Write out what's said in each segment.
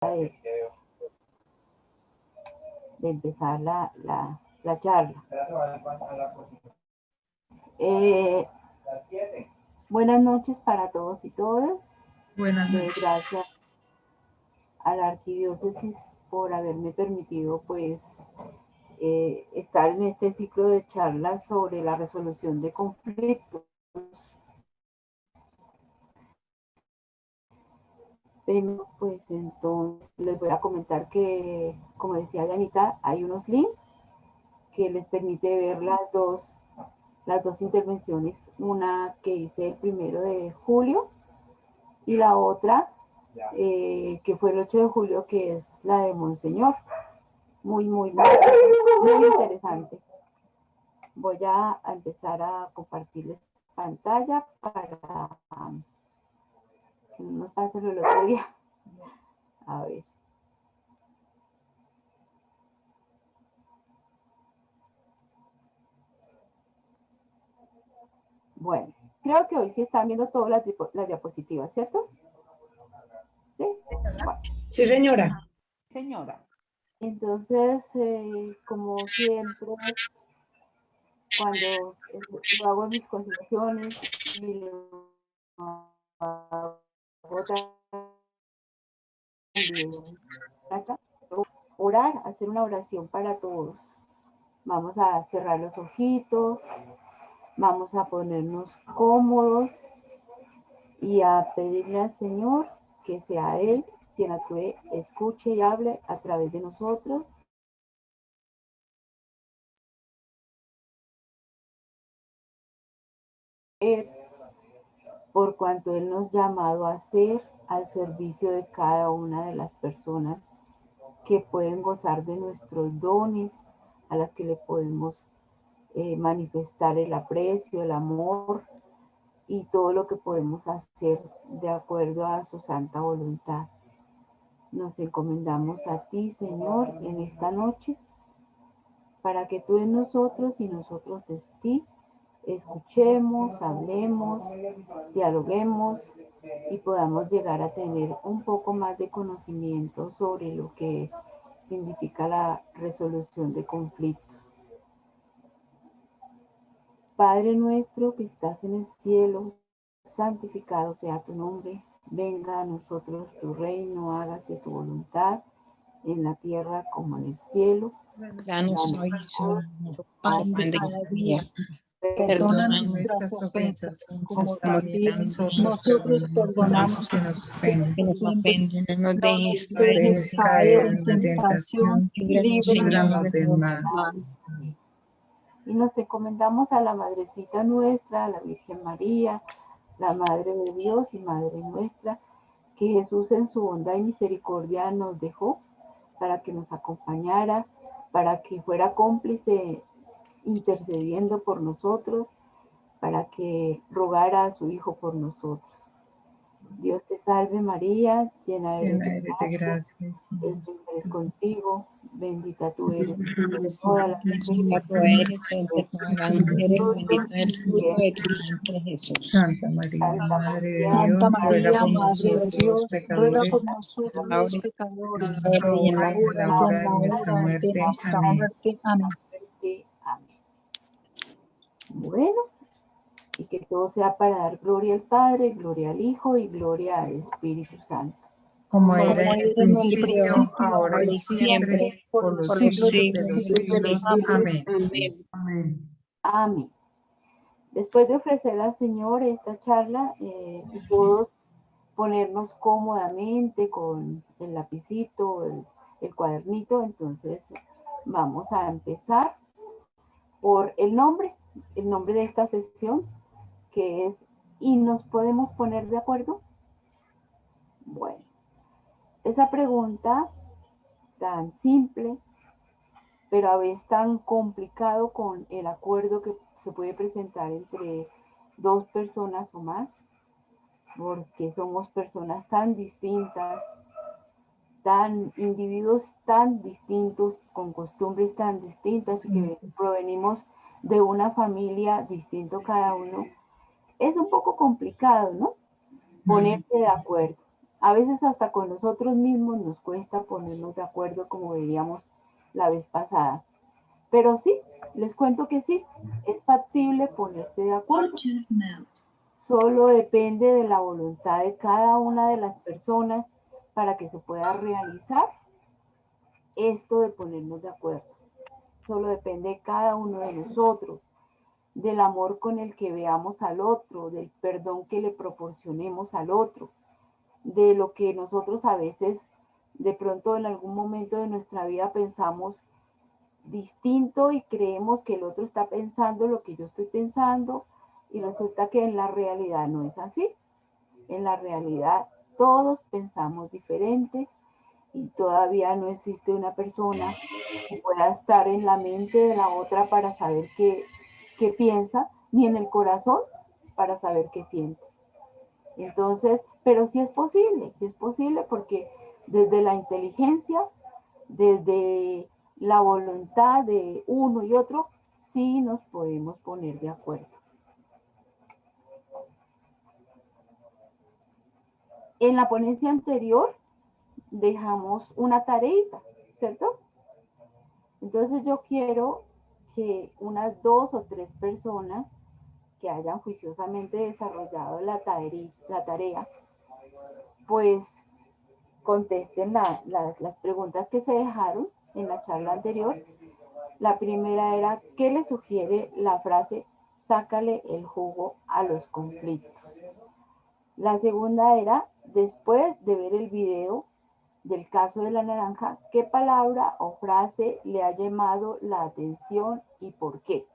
de empezar la charla. Buenas noches para todos y todas. Buenas noches. Gracias a la Arquidiócesis por haberme permitido pues estar en este ciclo de charlas sobre la resolución de conflictos. Primero, pues entonces les voy a comentar que, como decía Janita, hay unos links que les permite ver las dos intervenciones, una que hice el 1 de julio y la otra que fue el 8 de julio, que es la de Monseñor. Muy interesante. Voy a empezar a compartirles pantalla para que no nos pase lo del otro día. A ver. Bueno, creo que hoy sí están viendo todas las diapositivas, ¿cierto? ¿Sí? Bueno. Sí, señora. Señora. Entonces, como siempre, cuando yo hago mis consideraciones y lo hago también, orar, hacer una oración para todos. Vamos a cerrar los ojitos, vamos a ponernos cómodos y a pedirle al Señor que sea Él quien actúe, escuche y hable a través de nosotros. Por cuanto Él nos ha llamado a ser al servicio de cada una de las personas que pueden gozar de nuestros dones, a las que le podemos manifestar el aprecio, el amor y todo lo que podemos hacer de acuerdo a su santa voluntad. Nos encomendamos a ti, Señor, en esta noche, para que tú en nosotros y nosotros en ti escuchemos, hablemos, dialoguemos y podamos llegar a tener un poco más de conocimiento sobre lo que significa la resolución de conflictos. Padre nuestro que estás en el cielo, santificado sea tu nombre, venga a nosotros tu reino, hágase tu voluntad en la tierra como en el cielo. Danos hoy pan de cada día. Perdona nuestras ofensas, como también nosotros perdonamos a los que nos ofenden. No nos dejes No dejes caer en tentación, líbranos del mal. Y nos encomendamos a la Madrecita nuestra, a la Virgen María, la Madre de Dios y Madre nuestra, que Jesús en su bondad y misericordia nos dejó para que nos acompañara, para que fuera cómplice intercediendo por nosotros, para que rogara a su Hijo por nosotros. Dios te salve María, llena eres de gracia, el Señor es contigo, bendita tú eres entre todas las mujeres, bendito el fruto de tu vientre Jesús. Santa María, Madre de Dios, Santa María, ruega por Madre de nosotros Dios, ruega por pecadores, nosotros los pecadores, ahora y en ahora y en la hora de muerte. nuestra Amén. muerte. Amén. Amén. Bueno, y que todo sea para dar gloria al Padre, gloria al Hijo y gloria al Espíritu Santo. Como era en el en principio, ahora y siempre, por los siglos de los siglos. Amén. Amén. Amén. Después de ofrecer al Señor esta charla, todos ponernos cómodamente con el lapicito, el cuadernito, entonces vamos a empezar por el nombre de esta sesión, que es ¿y nos podemos poner de acuerdo? Bueno, esa pregunta tan simple, pero a veces tan complicado con el acuerdo que se puede presentar entre dos personas o más, porque somos personas tan distintas, individuos tan distintos, con costumbres tan distintas, sí, que provenimos de una familia distinto cada uno. Es un poco complicado, ¿no? Ponerse de acuerdo. A veces hasta con nosotros mismos nos cuesta ponernos de acuerdo como veíamos la vez pasada. Pero sí, les cuento que sí, es factible ponerse de acuerdo. Solo depende de la voluntad de cada una de las personas para que se pueda realizar esto de ponernos de acuerdo. Solo depende de cada uno de nosotros, del amor con el que veamos al otro, del perdón que le proporcionemos al otro, de lo que nosotros a veces de pronto en algún momento de nuestra vida pensamos distinto y creemos que el otro está pensando lo que yo estoy pensando y resulta que en la realidad no es así. En la realidad todos pensamos diferente y todavía no existe una persona que pueda estar en la mente de la otra para saber qué piensa, ni en el corazón para saber qué siente. Entonces, pero sí es posible porque desde la inteligencia, desde la voluntad de uno y otro, sí nos podemos poner de acuerdo. En la ponencia anterior dejamos una tareita, ¿cierto? Entonces yo quiero que unas 2 o 3 personas que hayan juiciosamente desarrollado la tarea, pues contesten las preguntas que se dejaron en la charla anterior. La primera era, ¿qué le sugiere la frase sácale el jugo a los conflictos? La segunda era, después de ver el video del caso de la naranja, ¿qué palabra o frase le ha llamado la atención y por qué?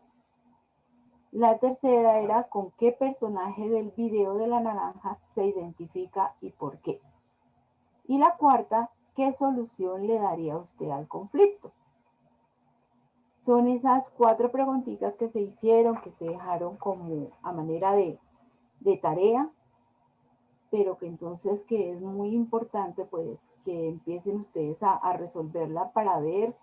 La tercera era, ¿con qué personaje del video de la naranja se identifica y por qué? Y la cuarta, ¿qué solución le daría usted al conflicto? Son esas 4 preguntitas que se hicieron, que se dejaron como a manera de tarea, pero que entonces que es muy importante pues que empiecen ustedes a resolverla para ver,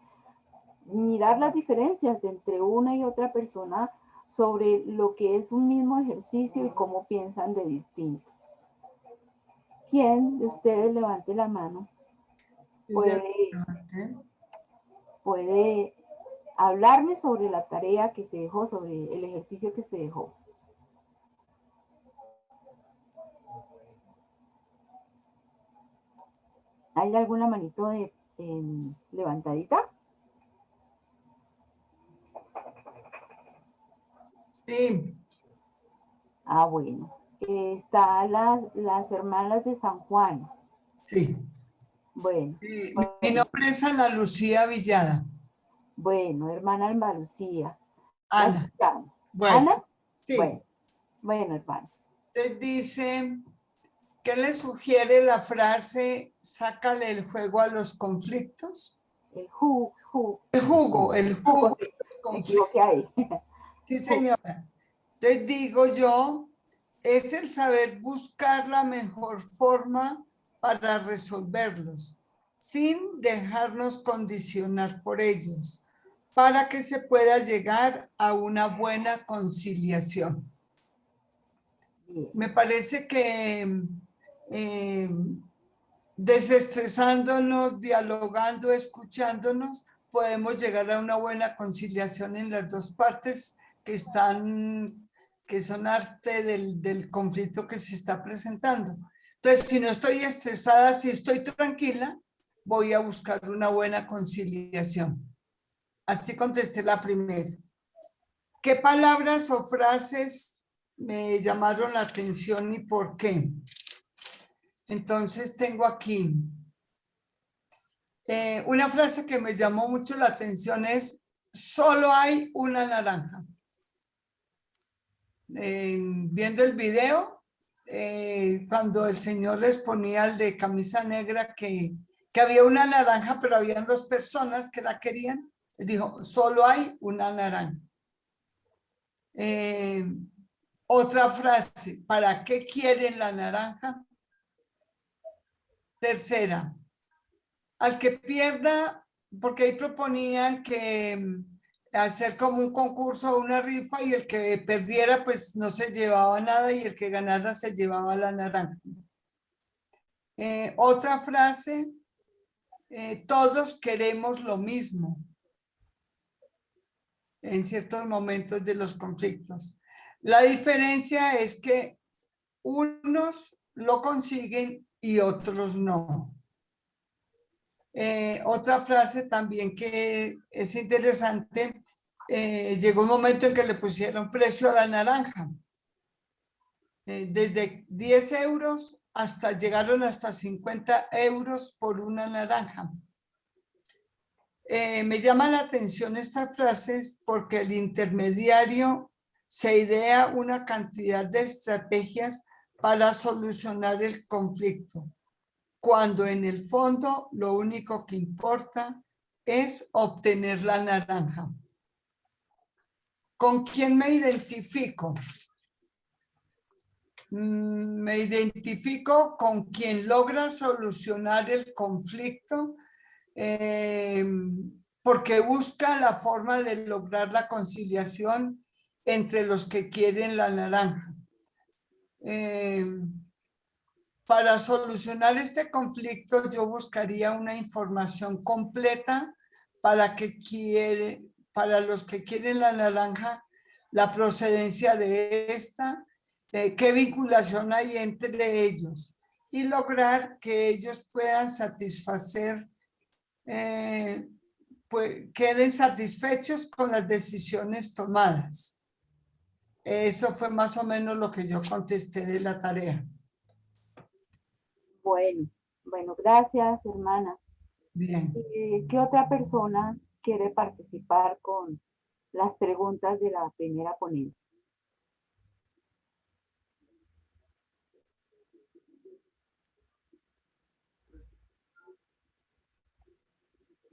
mirar las diferencias entre una y otra persona sobre lo que es un mismo ejercicio y cómo piensan de distinto. ¿Quién de ustedes levante la mano? Puede hablarme sobre la tarea que se dejó, sobre el ejercicio que se dejó. ¿Hay alguna manito levantadita? Sí. Ah, bueno. Están las hermanas de San Juan. Sí. Bueno. Mi nombre es Ana Lucía Villada. Bueno, hermana Alma Lucía. Ana. Bueno. ¿Ana? Sí. Bueno, hermano. Entonces dice, ¿qué le sugiere la frase sácale el juego a los conflictos? El jugo. El jugo. Me equivoqué ahí. Sí, señora. Entonces digo yo, es el saber buscar la mejor forma para resolverlos, sin dejarnos condicionar por ellos, para que se pueda llegar a una buena conciliación. Me parece que desestresándonos, dialogando, escuchándonos, podemos llegar a una buena conciliación en las dos partes que son arte del conflicto que se está presentando. Entonces, si no estoy estresada, si estoy tranquila, voy a buscar una buena conciliación. Así contesté la primera. ¿Qué palabras o frases me llamaron la atención y por qué? Entonces tengo aquí una frase que me llamó mucho la atención es, solo hay una naranja. Viendo el video, cuando el señor les ponía al de camisa negra que había una naranja, pero habían 2 personas que la querían, dijo, solo hay una naranja. Otra frase, ¿para qué quieren la naranja? Tercera, al que pierda, porque ahí proponían que hacer como un concurso o una rifa y el que perdiera pues no se llevaba nada y el que ganara se llevaba la naranja. Otra frase, todos queremos lo mismo en ciertos momentos de los conflictos. La diferencia es que unos lo consiguen y otros no. Otra frase también que es interesante, llegó un momento en que le pusieron precio a la naranja. Desde 10 euros llegaron hasta 50 euros por una naranja. Me llama la atención estas frases porque el intermediario se idea una cantidad de estrategias para solucionar el conflicto, cuando en el fondo lo único que importa es obtener la naranja. ¿Con quién me identifico? Me identifico con quien logra solucionar el conflicto porque busca la forma de lograr la conciliación entre los que quieren la naranja. Para solucionar este conflicto yo buscaría una información completa para los que quieren la naranja, la procedencia de esta, qué vinculación hay entre ellos y lograr que ellos puedan satisfacer, pues, queden satisfechos con las decisiones tomadas. Eso fue más o menos lo que yo contesté de la tarea. Bueno, gracias, hermana. Bien. ¿Qué otra persona quiere participar con las preguntas de la primera ponencia?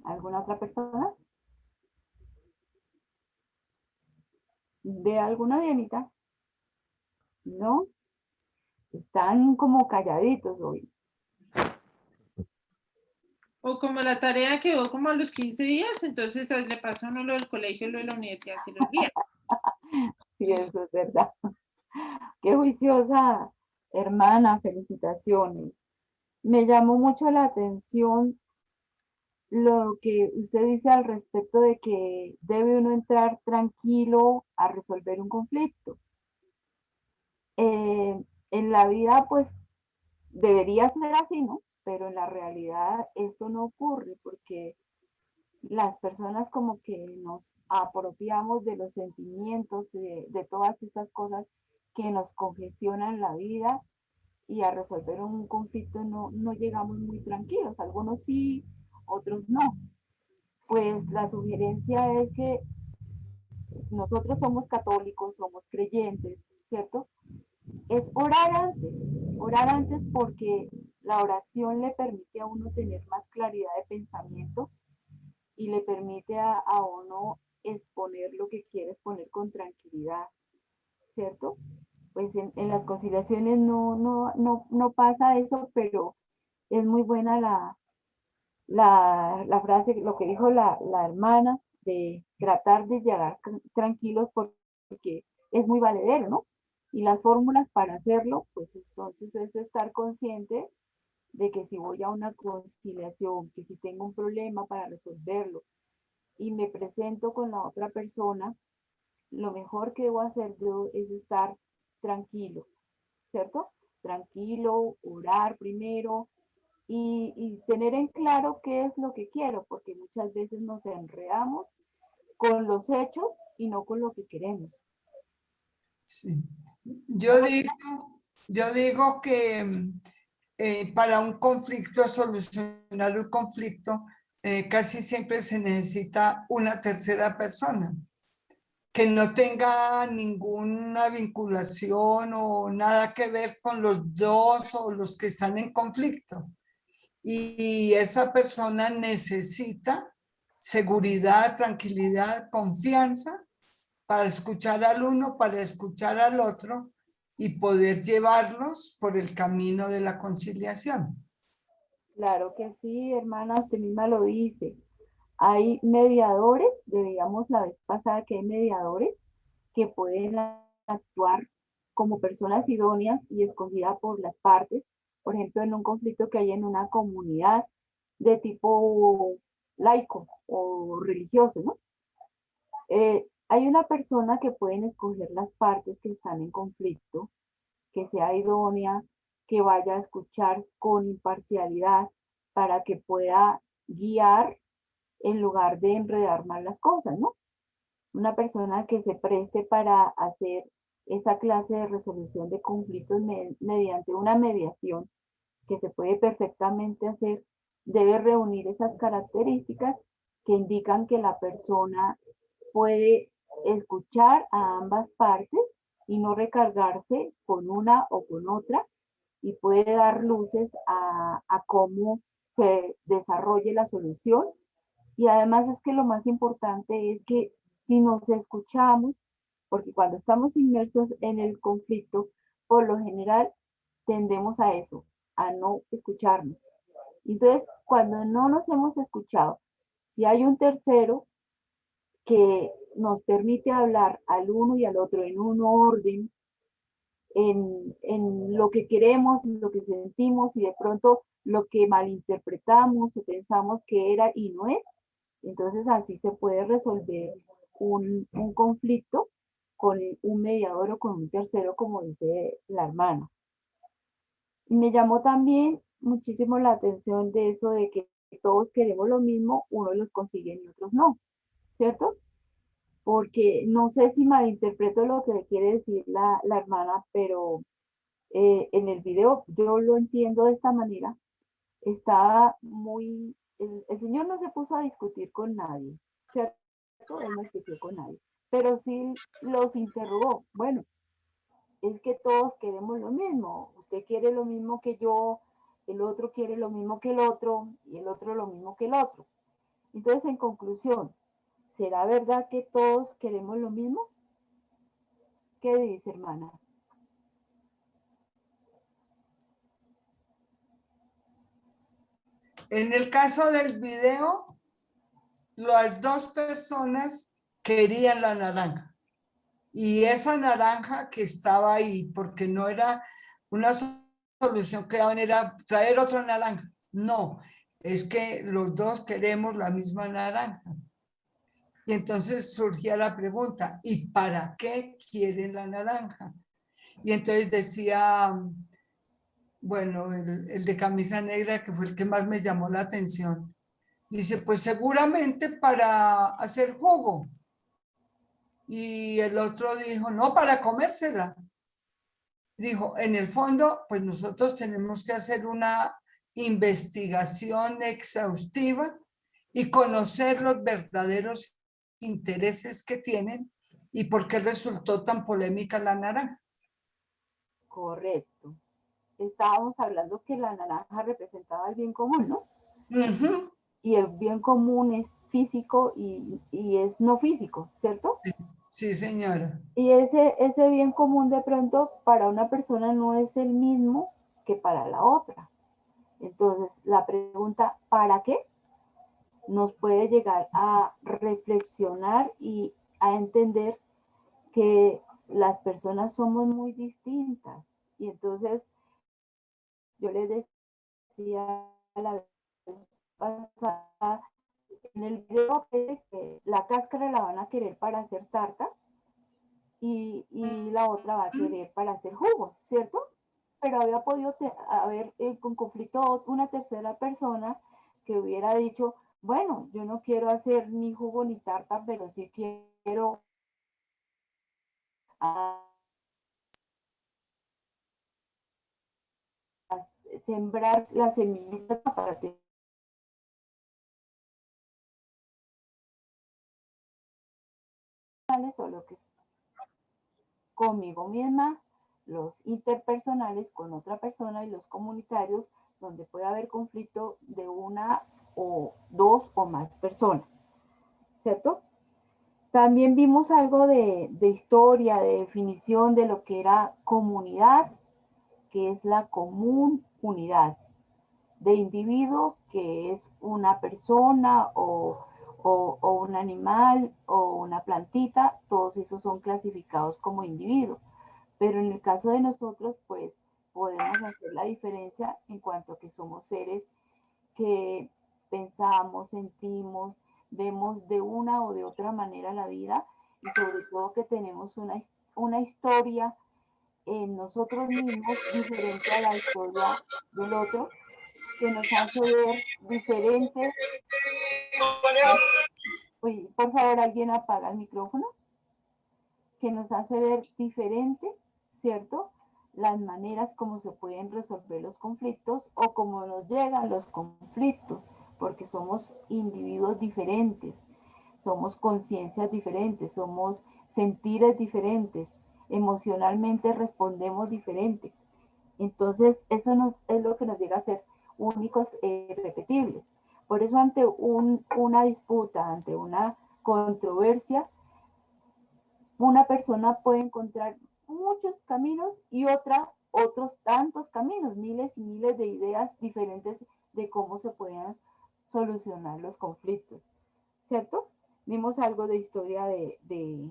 ¿Alguna otra persona? ¿De alguna, Dianita? ¿No? Están como calladitos hoy. O como la tarea quedó como a los 15 días, entonces le pasa a uno lo del colegio, lo de la universidad, se lo olvida. Sí, eso es verdad. Qué juiciosa, hermana, felicitaciones. Me llamó mucho la atención lo que usted dice al respecto de que debe uno entrar tranquilo a resolver un conflicto. En la vida, pues, debería ser así, ¿no? Pero en la realidad esto no ocurre porque las personas como que nos apropiamos de los sentimientos, de todas estas cosas que nos congestionan la vida y a resolver un conflicto no llegamos muy tranquilos. Algunos sí, otros no. Pues la sugerencia es que nosotros somos católicos, somos creyentes, ¿cierto? Es orar antes porque la oración le permite a uno tener más claridad de pensamiento y le permite a uno exponer lo que quiere exponer con tranquilidad, ¿cierto? Pues en las conciliaciones no pasa eso, pero es muy buena la frase, lo que dijo la hermana, de tratar de llegar tranquilos porque es muy valedero, ¿no? Y las fórmulas para hacerlo, pues entonces es estar consciente de que si voy a una conciliación, que si tengo un problema para resolverlo y me presento con la otra persona, lo mejor que debo hacer yo es estar tranquilo, ¿cierto? Tranquilo, orar primero y tener en claro qué es lo que quiero, porque muchas veces nos enredamos con los hechos y no con lo que queremos. Sí. Yo digo que para un conflicto, solucionar un conflicto, casi siempre se necesita una tercera persona que no tenga ninguna vinculación o nada que ver con los dos o los que están en conflicto. Y esa persona necesita seguridad, tranquilidad, confianza para escuchar al uno, para escuchar al otro y poder llevarlos por el camino de la conciliación. Claro que sí, hermana, usted misma lo dice. Hay mediadores, veíamos la vez pasada que hay mediadores que pueden actuar como personas idóneas y escogidas por las partes por ejemplo, en un conflicto que hay en una comunidad de tipo laico o religioso, ¿no? Hay una persona que pueden escoger las partes que están en conflicto, que sea idónea, que vaya a escuchar con imparcialidad para que pueda guiar en lugar de enredar más las cosas, ¿no? Una persona que se preste para hacer esa clase de resolución de conflictos mediante una mediación que se puede perfectamente hacer, debe reunir esas características que indican que la persona puede escuchar a ambas partes y no recargarse con una o con otra, y puede dar luces a cómo se desarrolle la solución. Y además es que lo más importante es que si nos escuchamos, porque cuando estamos inmersos en el conflicto, por lo general tendemos a eso, a no escucharnos. Entonces, cuando no nos hemos escuchado, si hay un tercero que nos permite hablar al uno y al otro en un orden, en lo que queremos, lo que sentimos y de pronto lo que malinterpretamos o pensamos que era y no es, entonces así se puede resolver un conflicto con un mediador o con un tercero, como dice la hermana. Y me llamó también muchísimo la atención de eso de que todos queremos lo mismo, unos los consiguen y otros no, ¿cierto? Porque no sé si malinterpreto lo que quiere decir la hermana, pero en el video yo lo entiendo de esta manera. Estaba muy, el Señor no se puso a discutir con nadie, ¿cierto? Él no discutió con nadie, pero sí los interrogó. Bueno, es que todos queremos lo mismo. Usted quiere lo mismo que yo, el otro quiere lo mismo que el otro y el otro lo mismo que el otro. Entonces, en conclusión, ¿será verdad que todos queremos lo mismo? ¿Qué dice, hermana? En el caso del video, las dos personas querían la naranja. Y esa naranja que estaba ahí, porque no era una solución que daban, era traer otra naranja. No, es que los dos queremos la misma naranja. Y entonces surgía la pregunta, ¿y para qué quieren la naranja? Y entonces decía, bueno, el de camisa negra, que fue el que más me llamó la atención, dice, pues seguramente para hacer jugo. Y el otro dijo, no, para comérsela. Dijo, en el fondo, pues nosotros tenemos que hacer una investigación exhaustiva y conocer los verdaderos intereses que tienen y por qué resultó tan polémica la naranja. Correcto. Estábamos hablando que la naranja representaba el bien común, ¿no? Ujú. Y el bien común es físico y es no físico, ¿cierto? Sí, señora. Y ese bien común de pronto para una persona no es el mismo que para la otra. Entonces, la pregunta, ¿para qué? Nos puede llegar a reflexionar y a entender que las personas somos muy distintas. Y entonces, yo les decía la vez pasada, en el video que la cáscara la van a querer para hacer tarta y la otra va a querer para hacer jugos, ¿cierto? Pero había podido haber con conflicto una tercera persona que hubiera dicho, bueno, yo no quiero hacer ni jugo ni tarta, pero sí quiero sembrar las semillitas para tener o lo que es conmigo misma, los interpersonales con otra persona y los comunitarios, donde puede haber conflicto de una o dos o más personas, ¿cierto? También vimos algo de historia, de definición de lo que era comunidad, que es la común unidad, de individuo, que es una persona o un animal o una plantita, todos esos son clasificados como individuos. Pero en el caso de nosotros, pues podemos hacer la diferencia en cuanto a que somos seres que pensamos, sentimos, vemos de una o de otra manera la vida y sobre todo que tenemos una historia en nosotros mismos diferente a la historia del otro, que nos hace ver diferentes. Uy, por favor, alguien apaga el micrófono. Que nos hace ver diferente, ¿cierto? Las maneras como se pueden resolver los conflictos o cómo nos llegan los conflictos, porque somos individuos diferentes, somos conciencias diferentes, somos sentires diferentes, emocionalmente respondemos diferente. Entonces, eso es lo que nos llega a ser únicos e irrepetibles. Por eso, ante una disputa, ante una controversia, una persona puede encontrar muchos caminos y otros tantos caminos, miles y miles de ideas diferentes de cómo se pueden solucionar los conflictos, ¿cierto? Vimos algo de historia de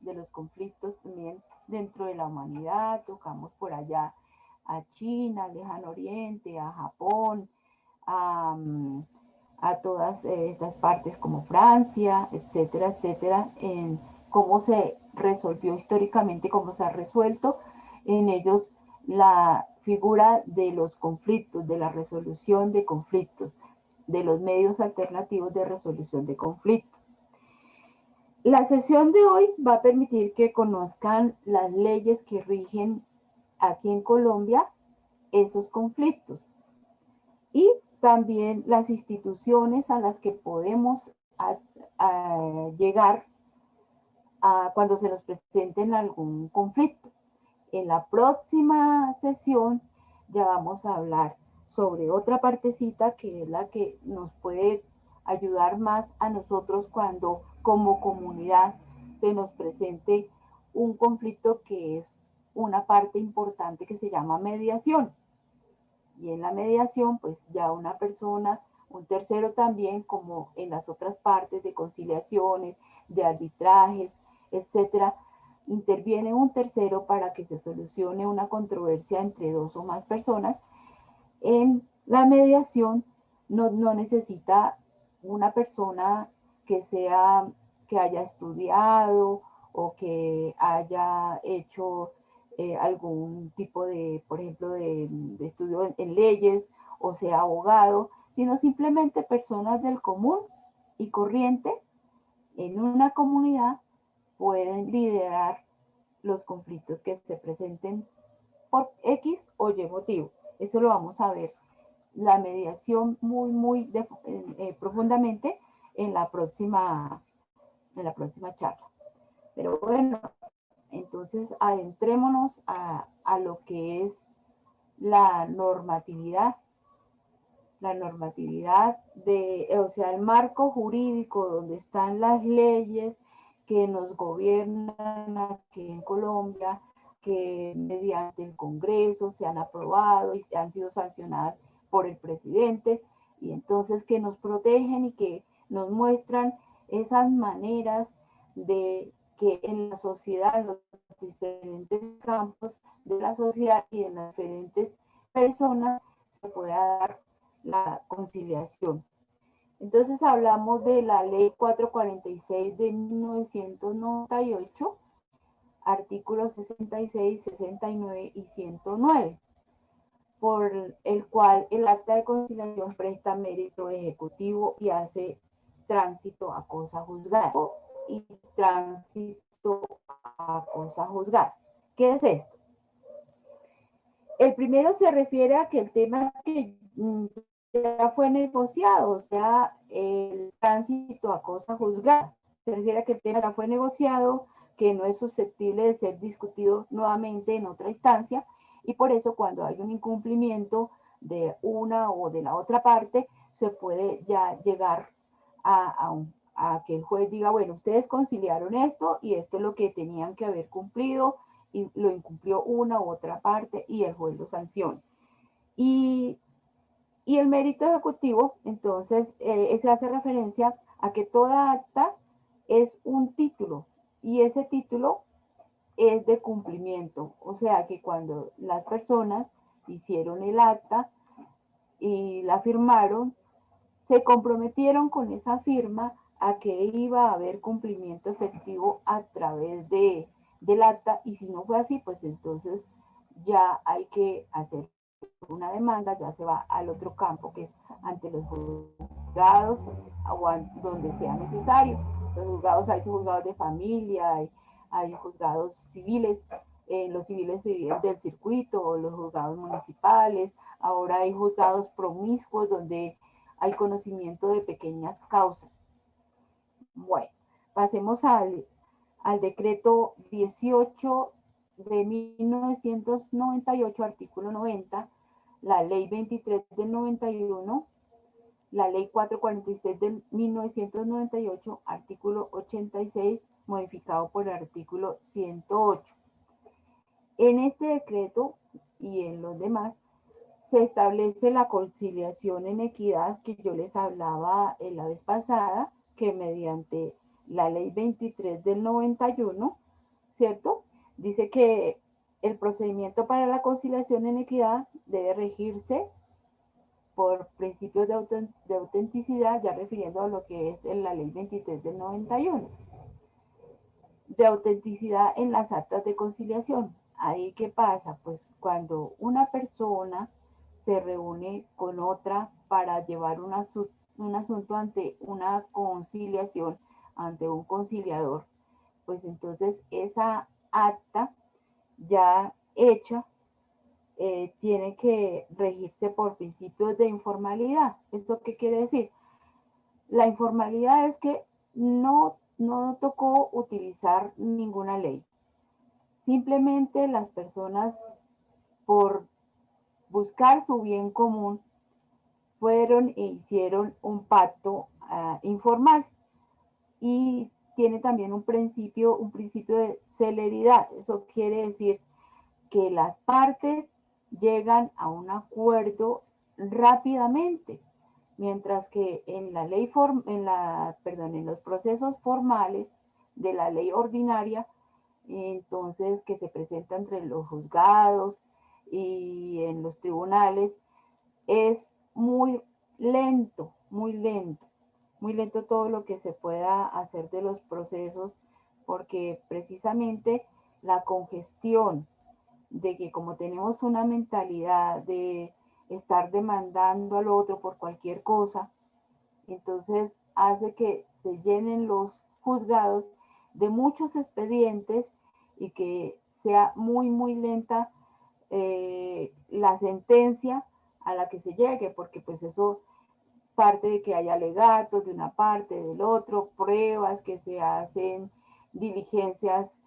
los conflictos también dentro de la humanidad, tocamos por allá a China, al Lejano Oriente, a Japón, a todas estas partes como Francia, etcétera, etcétera, en cómo se resolvió históricamente, cómo se ha resuelto en ellos la figura de los conflictos, de la resolución de conflictos, de los medios alternativos de resolución de conflictos. La sesión de hoy va a permitir que conozcan las leyes que rigen aquí en Colombia esos conflictos y también las instituciones a las que podemos llegar cuando se nos presenten algún conflicto. En la próxima sesión ya vamos a hablar sobre otra partecita que es la que nos puede ayudar más a nosotros cuando como comunidad se nos presente un conflicto que es una parte importante que se llama mediación. Y en la mediación, pues ya una persona, un tercero también, como en las otras partes de conciliaciones, de arbitrajes, etcétera, interviene un tercero para que se solucione una controversia entre dos o más personas. En la mediación no necesita una persona que haya estudiado o que haya hecho algún tipo de, por ejemplo, de estudio en leyes o sea abogado, sino simplemente personas del común y corriente en una comunidad pueden liderar los conflictos que se presenten por X o Y motivo. Eso lo vamos a ver, la mediación muy profundamente en la próxima charla. Pero bueno, entonces adentrémonos a lo que es la normatividad. La normatividad o sea, el marco jurídico donde están las leyes que nos gobiernan aquí en Colombia, que mediante el Congreso se han aprobado y han sido sancionadas por el presidente, y entonces que nos protegen y que nos muestran esas maneras de que en la sociedad, en los diferentes campos de la sociedad y en las diferentes personas se pueda dar la conciliación. Entonces hablamos de la ley 446 de 1998, artículos 66, 69 y 109, por el cual el acta de conciliación presta mérito ejecutivo y hace tránsito a cosa juzgada y tránsito a cosa juzgada. ¿Qué es esto? El primero se refiere a que el tema que ya fue negociado, o sea, el tránsito a cosa juzgada. Se refiere a que el tema ya fue negociado, que no es susceptible de ser discutido nuevamente en otra instancia, y por eso cuando hay un incumplimiento de una o de la otra parte, se puede ya llegar a que el juez diga, bueno, ustedes conciliaron esto y esto es lo que tenían que haber cumplido, y lo incumplió una u otra parte y el juez lo sanciona. Y el mérito ejecutivo, entonces, se hace referencia a que toda acta es un título y ese título es de cumplimiento. O sea que cuando las personas hicieron el acta y la firmaron, se comprometieron con esa firma a que iba a haber cumplimiento efectivo a través del acta, y si no fue así, pues entonces ya hay que hacer una demanda, ya se va al otro campo, que es ante los juzgados o donde sea necesario. Los juzgados, hay juzgados de familia, hay juzgados civiles, los civiles se dividen del circuito, los juzgados municipales, ahora hay juzgados promiscuos donde hay conocimiento de pequeñas causas. Bueno, pasemos al decreto 18 de 1998, artículo 90, la ley 23 del 91, la ley 446 de 1998, artículo 86, modificado por el artículo 108. En este decreto y en los demás se establece la conciliación en equidad que yo les hablaba la vez pasada, que mediante la ley 23 del 91, ¿cierto? Dice que el procedimiento para la conciliación en equidad debe regirse por principios de autenticidad, ya refiriendo a lo que es en la ley 23 del 91. De autenticidad en las actas de conciliación. Ahí, ¿qué pasa? Pues cuando una persona se reúne con otra para llevar un asunto ante una conciliación, ante un conciliador, pues entonces esa acta ya hecha tiene que regirse por principios de informalidad. ¿Esto qué quiere decir? La informalidad es que no tocó utilizar ninguna ley. Simplemente las personas, por buscar su bien común, fueron e hicieron un pacto informal. Y tiene también un principio de celeridad. Eso quiere decir que las partes llegan a un acuerdo rápidamente, mientras que en la ley en los procesos formales de la ley ordinaria, entonces que se presenta entre los juzgados y en los tribunales, es muy lento, muy lento, muy lento todo lo que se pueda hacer de los procesos, porque precisamente la congestión de que, como tenemos una mentalidad de estar demandando al otro por cualquier cosa, entonces hace que se llenen los juzgados de muchos expedientes y que sea muy, muy lenta la sentencia a la que se llegue, porque pues eso parte de que haya alegatos de una parte, del otro, pruebas que se hacen, diligencias,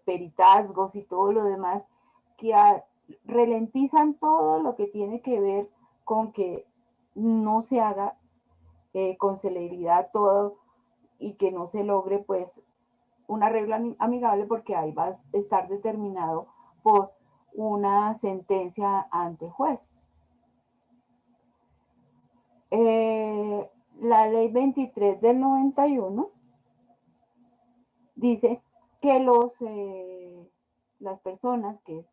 peritazgos y todo lo demás, que ralentizan todo lo que tiene que ver con que no se haga con celeridad todo y que no se logre pues un arreglo amigable, porque ahí va a estar determinado por una sentencia ante juez. La ley 23 del 91 dice que las personas que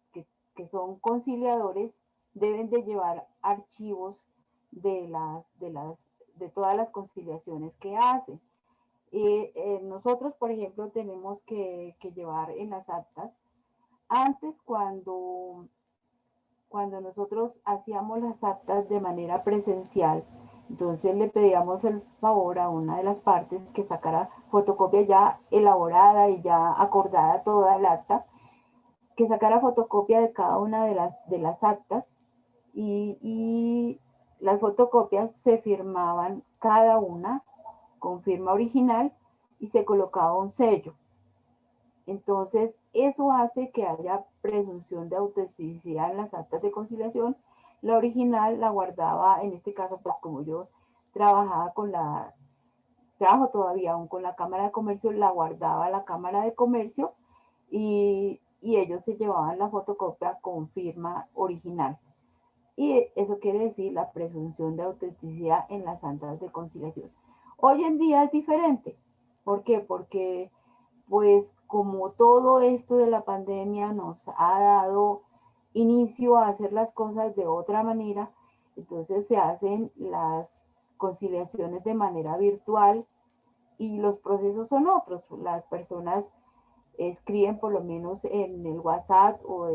son conciliadores deben de llevar archivos de todas las conciliaciones que hacen. Nosotros, por ejemplo, tenemos que llevar en las actas, antes cuando nosotros hacíamos las actas de manera presencial, entonces le pedíamos el favor a una de las partes que sacara fotocopia ya elaborada y ya acordada toda el acta, que sacara fotocopia de cada una de las actas, y las fotocopias se firmaban cada una con firma original y se colocaba un sello. Entonces, eso hace que haya presunción de autenticidad en las actas de conciliación. La original la guardaba, en este caso, pues como yo trabajaba trabajo todavía aún con la Cámara de Comercio, la guardaba la Cámara de Comercio y ellos se llevaban la fotocopia con firma original. Y eso quiere decir la presunción de autenticidad en las actas de conciliación. Hoy en día es diferente. ¿Por qué? Porque pues como todo esto de la pandemia nos ha dado inicio a hacer las cosas de otra manera, entonces se hacen las conciliaciones de manera virtual y los procesos son otros. Las personas escriben por lo menos en el WhatsApp o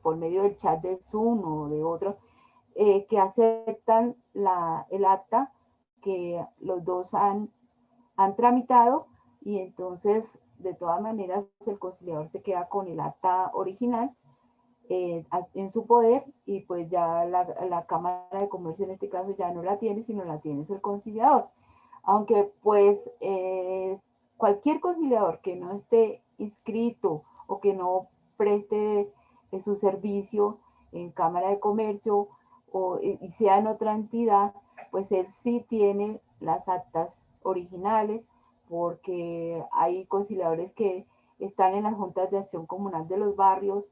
por medio del chat de Zoom o de otro, que aceptan el acta que los dos han tramitado, y entonces de todas maneras el conciliador se queda con el acta original en su poder, y pues ya la Cámara de Comercio en este caso ya no la tiene, sino la tiene el conciliador. Aunque pues cualquier conciliador que no esté inscrito o que no preste su servicio en Cámara de Comercio y sea en otra entidad, pues él sí tiene las actas originales, porque hay conciliadores que están en las juntas de acción comunal de los barrios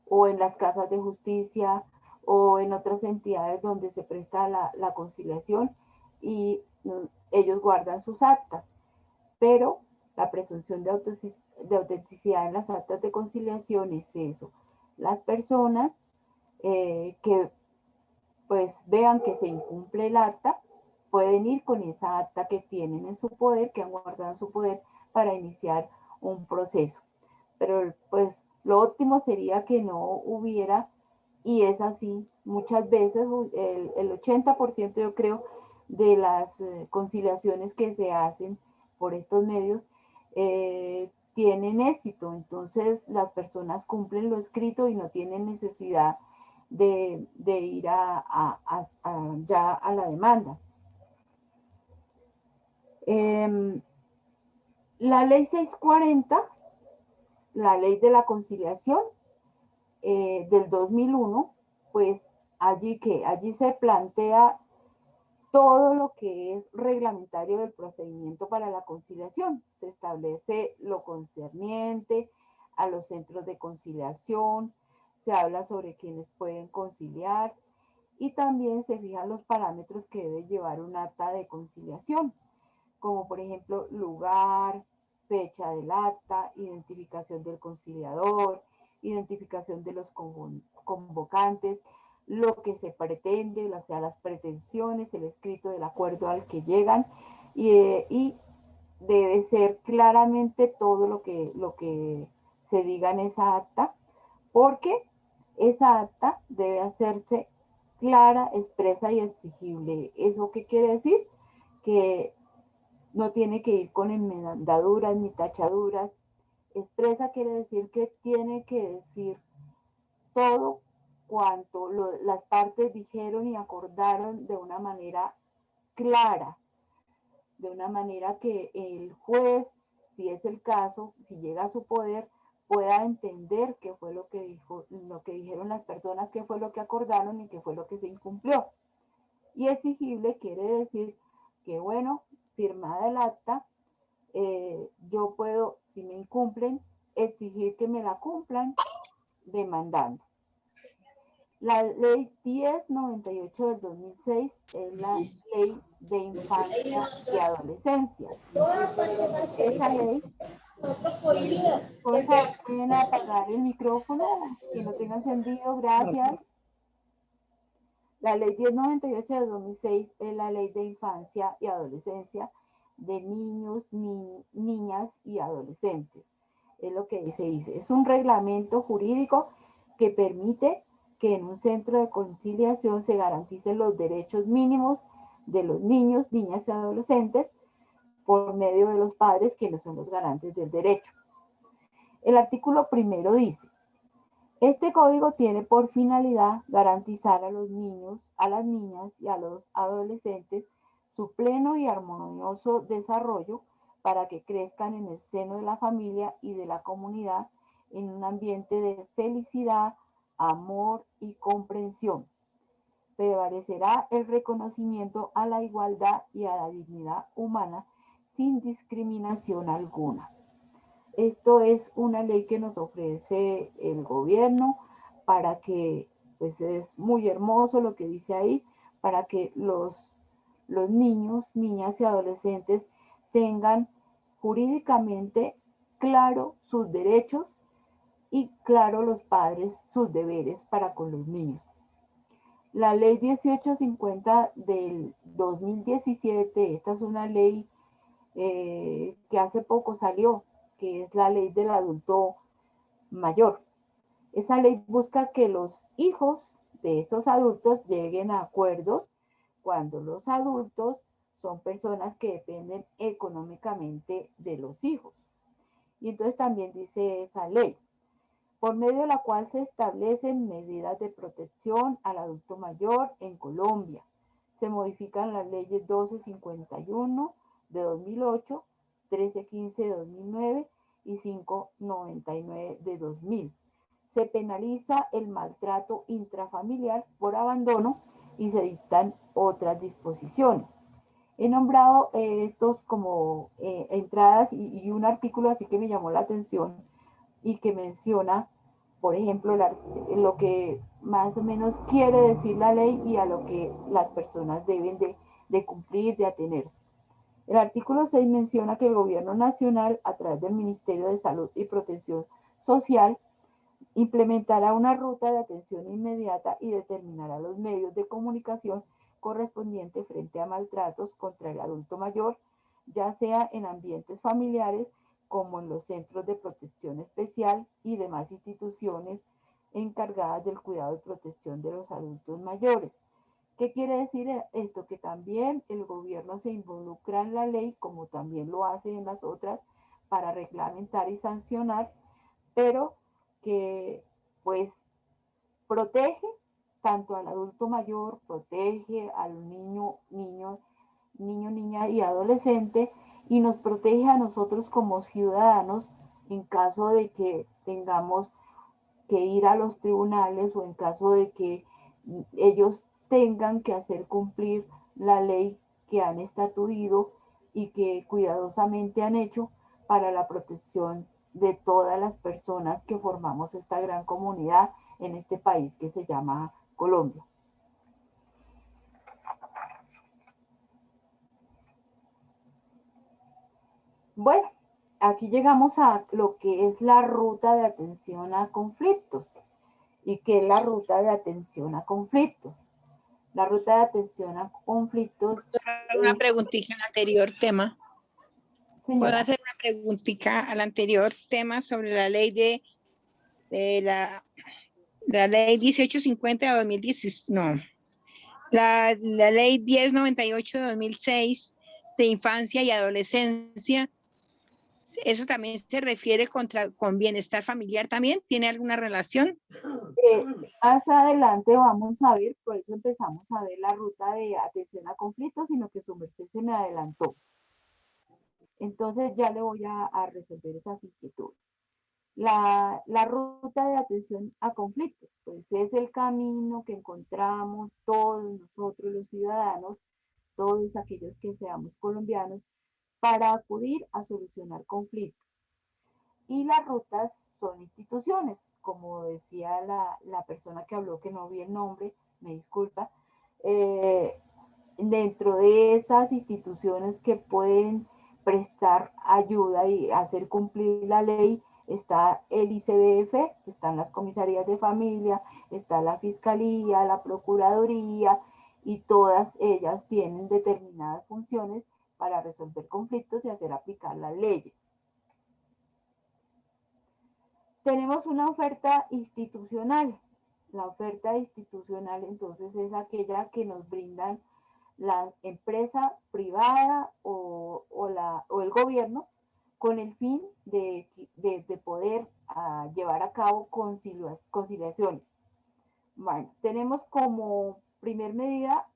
o en las casas de justicia o en otras entidades donde se presta la conciliación, y ellos guardan sus actas, pero la presunción de autenticidad en las actas de conciliación es eso. Las personas que pues vean que se incumple el acta, pueden ir con esa acta que tienen en su poder, que han guardado en su poder, para iniciar un proceso. Pero pues lo óptimo sería que no hubiera, y es así, muchas veces el 80% yo creo de las conciliaciones que se hacen por estos medios tienen éxito. Entonces las personas cumplen lo escrito y no tienen necesidad de ir ya a la demanda. La ley 640, la ley de la conciliación del 2001, pues allí se plantea todo lo que es reglamentario del procedimiento para la conciliación. Se establece lo concerniente a los centros de conciliación, se habla sobre quienes pueden conciliar, y también se fijan los parámetros que debe llevar un acta de conciliación, como por ejemplo lugar, fecha del acta, identificación del conciliador, identificación de los convocantes, lo que se pretende, o sea, las pretensiones, el escrito del acuerdo al que llegan, y debe ser claramente todo lo que se diga en esa acta, porque esa acta debe hacerse clara, expresa y exigible. ¿Eso qué quiere decir? Que no tiene que ir con enmendaduras ni tachaduras. Expresa quiere decir que tiene que decir todo cuanto las partes dijeron y acordaron de una manera clara, de una manera que el juez, si es el caso, si llega a su poder, pueda entender qué fue lo que dijeron las personas, qué fue lo que acordaron y qué fue lo que se incumplió. Y exigible quiere decir que, bueno, firmada el acta, yo puedo, si me incumplen, exigir que me la cumplan demandando. La ley 1098 del 2006 es la ley de infancia y adolescencia. Esa ley, por favor, pueden apagar el micrófono, que no tenga encendido, gracias. La ley 1098 del 2006 es la ley de infancia y adolescencia de niños, niñas y adolescentes. Es lo que se dice. Es un reglamento jurídico que permite que en un centro de conciliación se garanticen los derechos mínimos de los niños, niñas y adolescentes por medio de los padres, que no son los garantes del derecho. El artículo primero dice: este código tiene por finalidad garantizar a los niños, a las niñas y a los adolescentes su pleno y armonioso desarrollo para que crezcan en el seno de la familia y de la comunidad en un ambiente de felicidad, amor y comprensión. Prevalecerá el reconocimiento a la igualdad y a la dignidad humana sin discriminación alguna. Esto es una ley que nos ofrece el gobierno para que, pues es muy hermoso lo que dice ahí, para que los niños, niñas y adolescentes tengan jurídicamente claro sus derechos y claro los padres sus deberes para con los niños. La ley 1850 del 2017, esta es una ley que hace poco salió, que es la ley del adulto mayor. Esa ley busca que los hijos de estos adultos lleguen a acuerdos cuando los adultos son personas que dependen económicamente de los hijos. Y entonces también dice esa ley, por medio de la cual se establecen medidas de protección al adulto mayor en Colombia. Se modifican las leyes 1251 de 2008, 1315 de 2009 y 599 de 2000. Se penaliza el maltrato intrafamiliar por abandono y se dictan otras disposiciones. He nombrado estos como entradas y un artículo así que me llamó la atención y que menciona, por ejemplo, lo que más o menos quiere decir la ley y a lo que las personas deben de cumplir, de atenerse. El artículo 6 menciona que el gobierno nacional, a través del Ministerio de Salud y Protección Social, implementará una ruta de atención inmediata y determinará los medios de comunicación correspondientes frente a maltratos contra el adulto mayor, ya sea en ambientes familiares como en los centros de protección especial y demás instituciones encargadas del cuidado y protección de los adultos mayores. ¿Qué quiere decir esto? Que también el gobierno se involucra en la ley, como también lo hace en las otras, para reglamentar y sancionar, pero que pues protege tanto al adulto mayor, protege al niño, niña y adolescente, y nos protege a nosotros como ciudadanos en caso de que tengamos que ir a los tribunales o en caso de que ellos tengan que hacer cumplir la ley que han estatuido y que cuidadosamente han hecho para la protección de todas las personas que formamos esta gran comunidad en este país que se llama Colombia. Bueno, aquí llegamos a lo que es la ruta de atención a conflictos. ¿Y qué es la ruta de atención a conflictos? La ruta de atención a conflictos. Una preguntita al anterior tema. Señora. ¿Puedo hacer una preguntita al anterior tema sobre la ley de la ley 1850 de 2010? No. La ley 1098 de 2006 de infancia y adolescencia. ¿Eso también se refiere con bienestar familiar también? ¿Tiene alguna relación? Más adelante vamos a ver, por eso empezamos a ver la ruta de atención a conflictos, sino que su merced se me adelantó. Entonces ya le voy a resolver esas inquietudes. La ruta de atención a conflictos, pues es el camino que encontramos todos nosotros los ciudadanos, todos aquellos que seamos colombianos, para acudir a solucionar conflictos. Y las rutas son instituciones, como decía la persona que habló, que no vi el nombre, me disculpa. Dentro de esas instituciones que pueden prestar ayuda y hacer cumplir la ley, está el ICBF, están las comisarías de familia, está la fiscalía, la procuraduría, y todas ellas tienen determinadas funciones para resolver conflictos y hacer aplicar las leyes. Tenemos una oferta institucional. La oferta institucional entonces es aquella que nos brindan la empresa privada o el gobierno con el fin de poder llevar a cabo conciliaciones. Bueno, tenemos como primer medida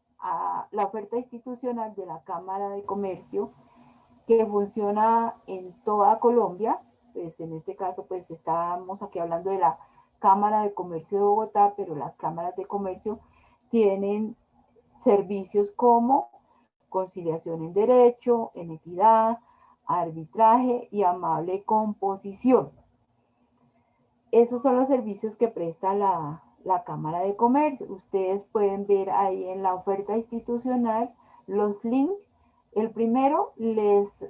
la oferta institucional de la Cámara de Comercio, que funciona en toda Colombia. Pues en este caso pues estamos aquí hablando de la Cámara de Comercio de Bogotá, pero las cámaras de comercio tienen servicios como conciliación en derecho, en equidad, arbitraje y amable composición. Esos son los servicios que presta la Cámara de Comercio. Ustedes pueden ver ahí en la oferta institucional los links. El primero les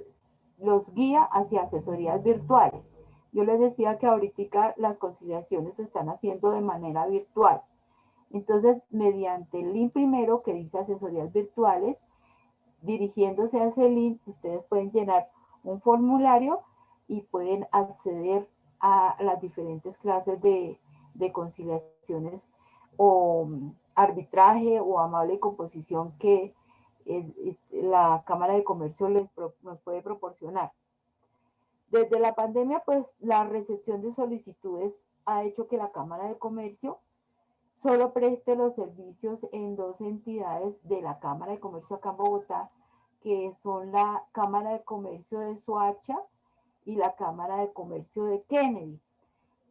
los guía hacia asesorías virtuales. Yo les decía que ahorita las conciliaciones se están haciendo de manera virtual. Entonces, mediante el link primero que dice asesorías virtuales, dirigiéndose a ese link, ustedes pueden llenar un formulario y pueden acceder a las diferentes clases de conciliaciones o arbitraje o amable composición que la Cámara de Comercio nos puede proporcionar. Desde la pandemia, pues la recepción de solicitudes ha hecho que la Cámara de Comercio solo preste los servicios en dos entidades de la Cámara de Comercio acá en Bogotá, que son la Cámara de Comercio de Soacha y la Cámara de Comercio de Kennedy.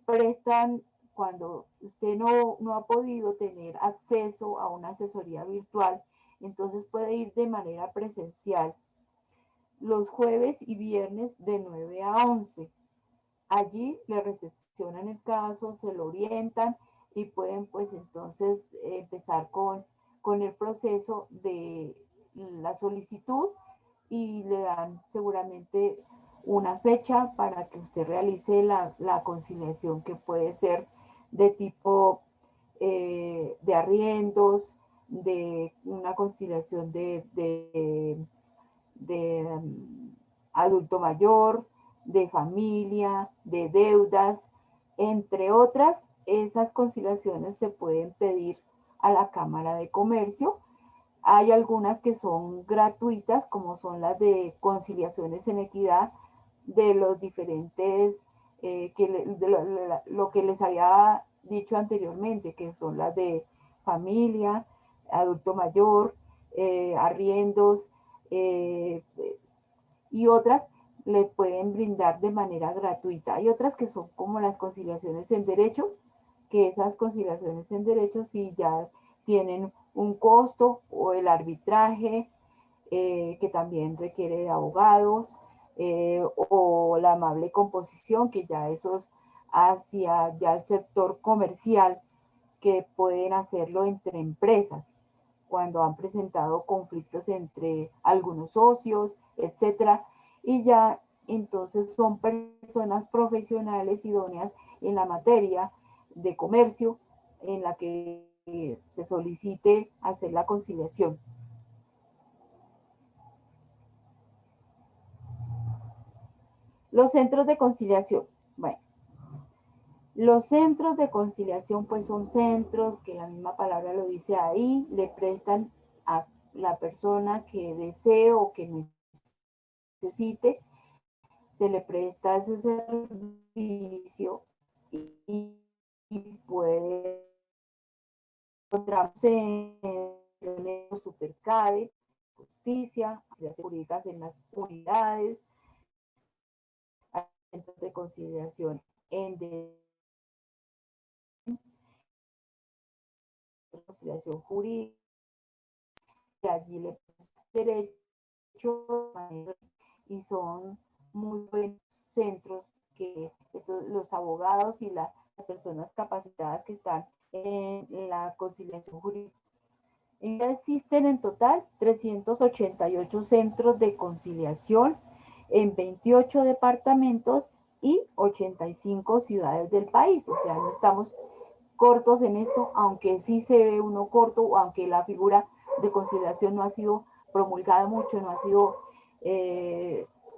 Prestan cuando usted no ha podido tener acceso a una asesoría virtual, entonces puede ir de manera presencial los jueves y viernes de 9 a 11. Allí le recepcionan el caso, se lo orientan y pueden pues entonces empezar con el proceso de la solicitud y le dan seguramente una fecha para que usted realice la conciliación, que puede ser de tipo de arriendos, de una conciliación de adulto mayor, de familia, de deudas, entre otras. Esas conciliaciones se pueden pedir a la Cámara de Comercio. Hay algunas que son gratuitas, como son las de conciliaciones en equidad de los diferentes, lo que les había dicho anteriormente, que son las de familia, adulto mayor, arriendos, y otras le pueden brindar de manera gratuita. Hay otras que son como las conciliaciones en derecho, que esas conciliaciones en derecho sí ya tienen un costo, o el arbitraje, que también requiere de abogados, o la amable composición, que ya eso es hacia ya el sector comercial, que pueden hacerlo entre empresas cuando han presentado conflictos entre algunos socios, etcétera, y ya entonces son personas profesionales idóneas en la materia de comercio en la que se solicite hacer la conciliación. Los centros de conciliación. Bueno, los centros de conciliación pues son centros que la misma palabra lo dice ahí, le prestan a la persona que desee o que necesite, se le presta ese servicio y puede encontrarse en Supercade, justicia, las jurídicas en las unidades, centros de conciliación en conciliación jurídica, y allí le derecho, y son muy buenos centros que los abogados y las personas capacitadas que están en la conciliación jurídica. Existen en total 388 centros de conciliación en 28 departamentos y 85 ciudades del país. O sea, no estamos cortos en esto, aunque sí se ve uno corto, aunque la figura de conciliación no ha sido promulgada mucho, no ha sido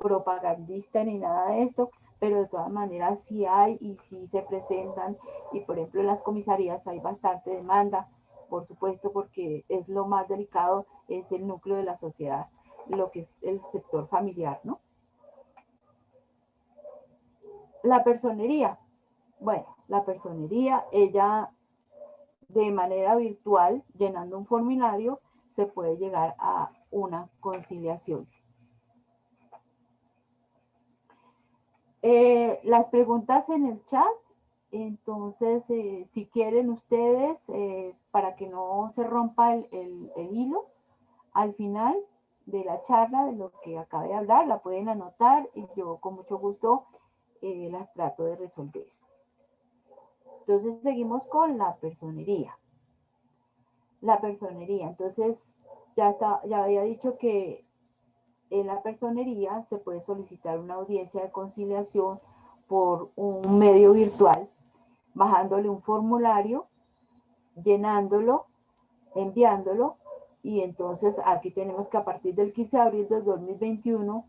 propagandista ni nada de esto, pero de todas maneras sí hay y sí se presentan, y por ejemplo en las comisarías hay bastante demanda, por supuesto, porque es lo más delicado, es el núcleo de la sociedad, lo que es el sector familiar, ¿no? La personería. Bueno, la personería, ella de manera virtual, llenando un formulario, se puede llegar a una conciliación. Las preguntas en el chat, entonces, si quieren ustedes, para que no se rompa el hilo, al final de la charla, de lo que acabé de hablar, la pueden anotar y yo con mucho gusto las trato de resolver. Entonces, seguimos con la personería. La personería, entonces, ya había dicho que en la personería se puede solicitar una audiencia de conciliación por un medio virtual, bajándole un formulario, llenándolo, enviándolo, y entonces aquí tenemos que a partir del 15 de abril de 2021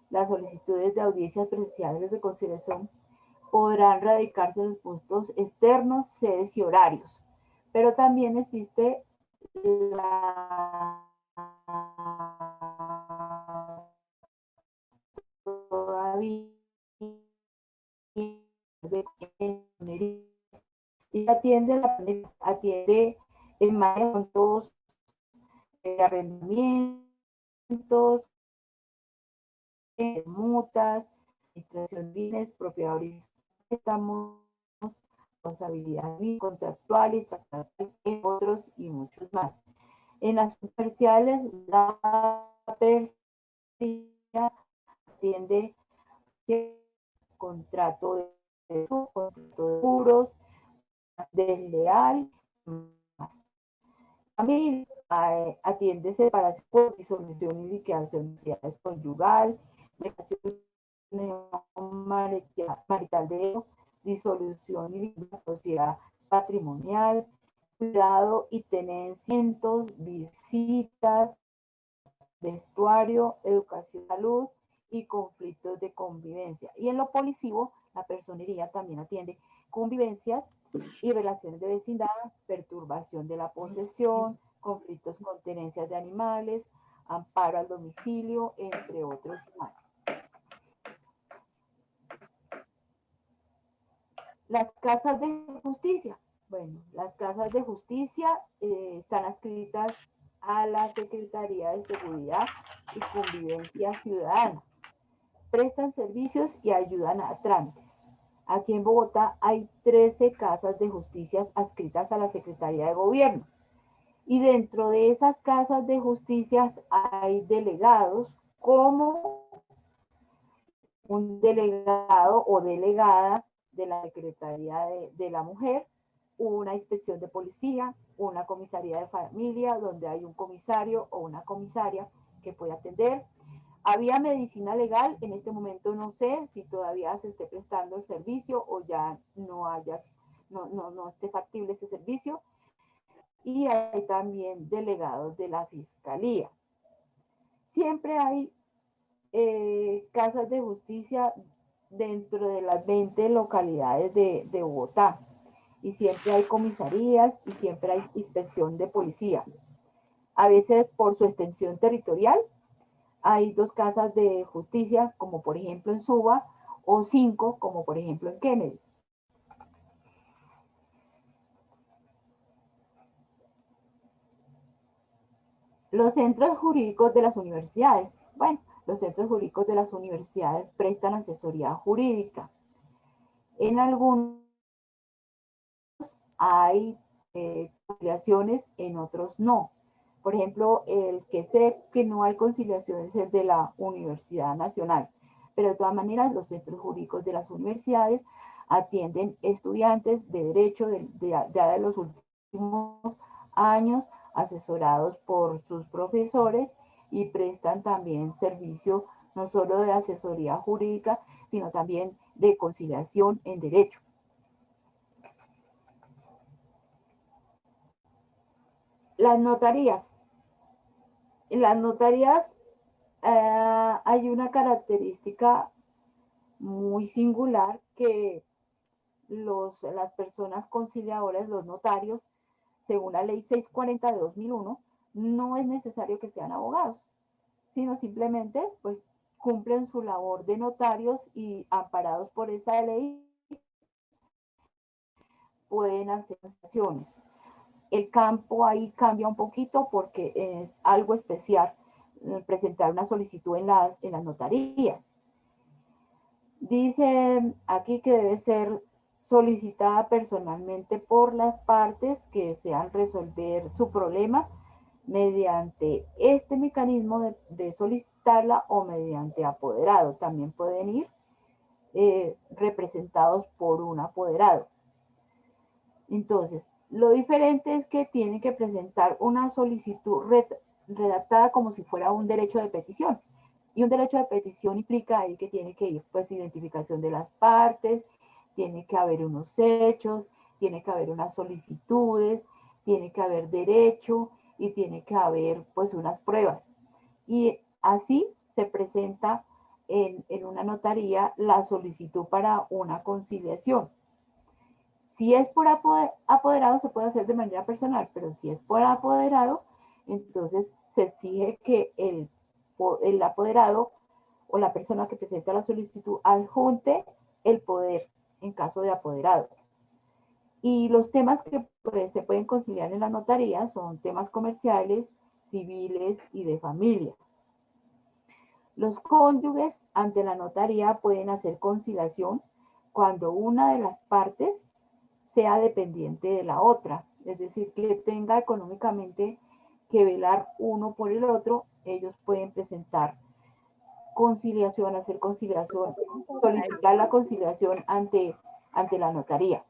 las solicitudes de audiencias presenciales de conciliación podrán radicarse en los puntos externos, sedes y horarios. Pero también existe la todavía y atiende en manejos de arrendamientos, mutas, administración de bienes, propiedades, estamos responsabilidad contractuales, otros y muchos más. En las comerciales, la persona atiende contrato de seguros, desleal, también atiende separación, disolución y liquidación de sociedades conyugal, marital de disolución y liquidación de sociedad patrimonial, cuidado y tenencientos, visitas, vestuario, educación, salud y conflictos de convivencia. Y en lo policivo, la personería también atiende convivencias y relaciones de vecindad, perturbación de la posesión, conflictos con tenencias de animales, amparo al domicilio, entre otros más. Las casas de justicia. Bueno, las casas de justicia están adscritas a la Secretaría de Seguridad y Convivencia Ciudadana. Prestan servicios y ayudan a trámites. Aquí en Bogotá hay 13 casas de justicia adscritas a la Secretaría de Gobierno. Y dentro de esas casas de justicia hay delegados como un delegado o delegada de la Secretaría de la Mujer, una inspección de policía, una comisaría de familia, donde hay un comisario o una comisaria que puede atender. Había medicina legal, en este momento no sé si todavía se esté prestando el servicio o ya no esté factible ese servicio. Y hay también delegados de la Fiscalía. Siempre hay casas de justicia dentro de las 20 localidades de Bogotá. Y siempre hay comisarías y siempre hay inspección de policía. A veces por su extensión territorial hay 2 casas de justicia, como por ejemplo en Suba, o 5, como por ejemplo en Kennedy. Los centros jurídicos de las universidades. Bueno, los centros jurídicos de las universidades prestan asesoría jurídica. En algunos hay conciliaciones, en otros no. Por ejemplo, el que sé que no hay conciliaciones es el de la Universidad Nacional. Pero de todas maneras, los centros jurídicos de las universidades atienden estudiantes de derecho de los últimos años, asesorados por sus profesores, y prestan también servicio no solo de asesoría jurídica, sino también de conciliación en derecho. Las notarías. En las notarías hay una característica muy singular, que las personas conciliadoras, los notarios, según la ley 640 de 2001, no es necesario que sean abogados, sino simplemente pues cumplen su labor de notarios y amparados por esa ley pueden hacer acciones. El campo ahí cambia un poquito porque es algo especial presentar una solicitud en las notarías. Dice aquí que debe ser solicitada personalmente por las partes que desean resolver su problema mediante este mecanismo de solicitarla o mediante apoderado. También pueden ir representados por un apoderado. Entonces, lo diferente es que tienen que presentar una solicitud redactada como si fuera un derecho de petición. Y un derecho de petición implica ahí que tiene que ir pues identificación de las partes, tiene que haber unos hechos, tiene que haber unas solicitudes, tiene que haber derecho y tiene que haber pues unas pruebas. Y así se presenta en una notaría la solicitud para una conciliación. Si es por apoderado, se puede hacer de manera personal, pero si es por apoderado, entonces se exige que el apoderado o la persona que presenta la solicitud adjunte el poder en caso de apoderado. Y los temas que pues, se pueden conciliar en la notaría son temas comerciales, civiles y de familia. Los cónyuges ante la notaría pueden hacer conciliación cuando una de las partes sea dependiente de la otra, es decir, que tenga económicamente que velar uno por el otro. Ellos pueden presentar conciliación, hacer conciliación, solicitar la conciliación ante la notaría.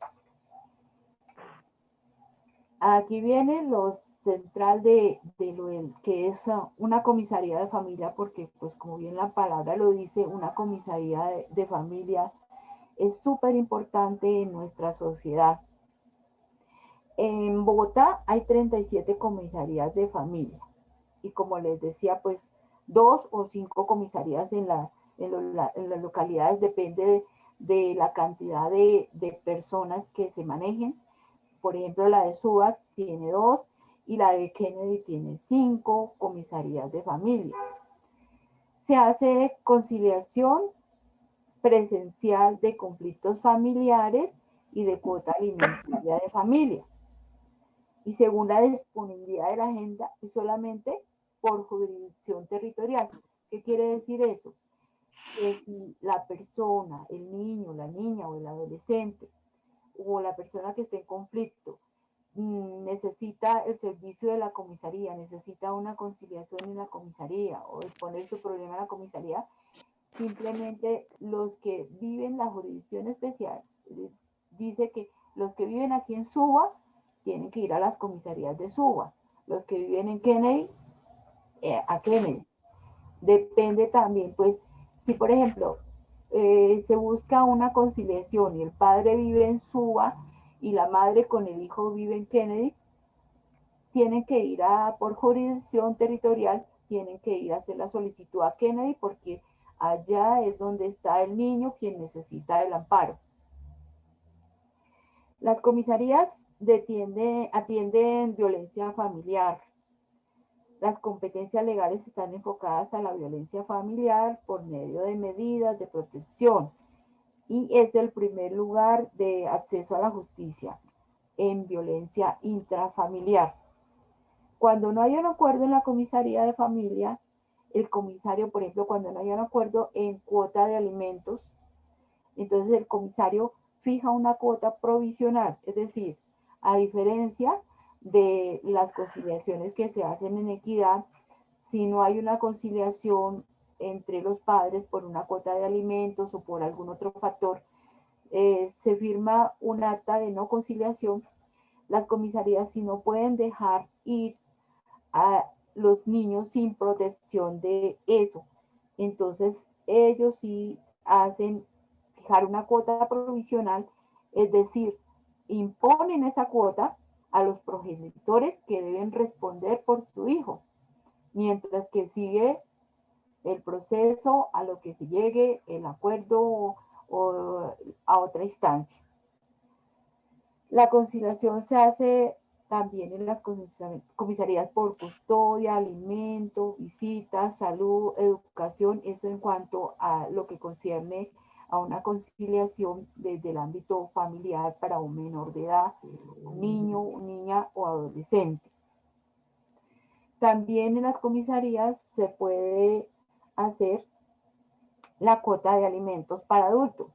Aquí viene lo central de lo que es una comisaría de familia, porque pues como bien la palabra lo dice, una comisaría de familia es súper importante en nuestra sociedad. En Bogotá hay 37 comisarías de familia y como les decía, pues 2 o 5 comisarías en las localidades, depende de la cantidad de personas que se manejen. Por ejemplo, la de Suba tiene 2 y la de Kennedy tiene 5 comisarías de familia. Se hace conciliación presencial de conflictos familiares y de cuota alimentaria de familia. Y según la disponibilidad de la agenda, y solamente por jurisdicción territorial. ¿Qué quiere decir eso? Que si la persona, el niño, la niña o el adolescente o la persona que esté en conflicto necesita el servicio de la comisaría, necesita una conciliación en la comisaría o exponer su problema en la comisaría, simplemente los que viven la jurisdicción especial, dice que los que viven aquí en Suba tienen que ir a las comisarías de Suba, los que viven en Kennedy, a Kennedy. Depende también, pues, si por ejemplo se busca una conciliación y el padre vive en Suba y la madre con el hijo vive en Kennedy, tienen que ir por jurisdicción territorial, tienen que ir a hacer la solicitud a Kennedy porque allá es donde está el niño quien necesita el amparo. Las comisarías atienden violencia familiar. Las competencias legales están enfocadas a la violencia familiar por medio de medidas de protección y es el primer lugar de acceso a la justicia en violencia intrafamiliar. Cuando no hay un acuerdo en la comisaría de familia, el comisario, por ejemplo, cuando no hay un acuerdo en cuota de alimentos, entonces el comisario fija una cuota provisional, es decir, a diferencia de las conciliaciones que se hacen en equidad, si no hay una conciliación entre los padres por una cuota de alimentos o por algún otro factor, se firma un acta de no conciliación. Las comisarías sí no pueden dejar ir a los niños sin protección de eso. Entonces ellos sí hacen fijar una cuota provisional, es decir, imponen esa cuota a los progenitores que deben responder por su hijo, mientras que sigue el proceso a lo que se llegue el acuerdo o a otra instancia. La conciliación se hace también en las comisarías por custodia, alimento, visitas, salud, educación, eso en cuanto a lo que concierne a una conciliación desde el ámbito familiar para un menor de edad, un niño, niña o adolescente. También en las comisarías se puede hacer la cuota de alimentos para adultos,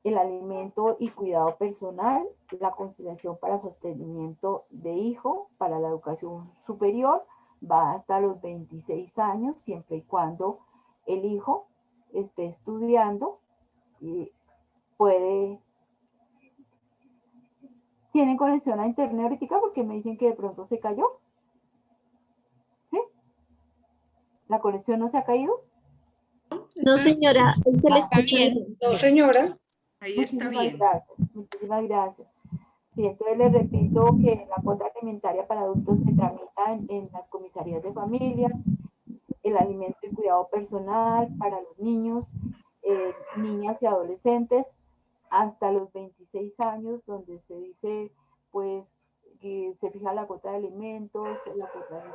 el alimento y cuidado personal, la conciliación para sostenimiento de hijo, para la educación superior, va hasta los 26 años, siempre y cuando el hijo esté estudiando y ¿Tienen conexión a internet ahorita? Porque me dicen que de pronto se cayó. ¿Sí? ¿La conexión no se ha caído? No, señora, se le Está escucha bien. bien. No, señora. Ahí está Muchísimas bien. gracias, muchísimas gracias. Sí, entonces les repito que la cuota alimentaria para adultos se tramita en las comisarías de familia, el alimento y cuidado personal para los niños, niñas y adolescentes hasta los 26 años, donde se dice, pues, que se fija la cuota de alimentos, la cuota de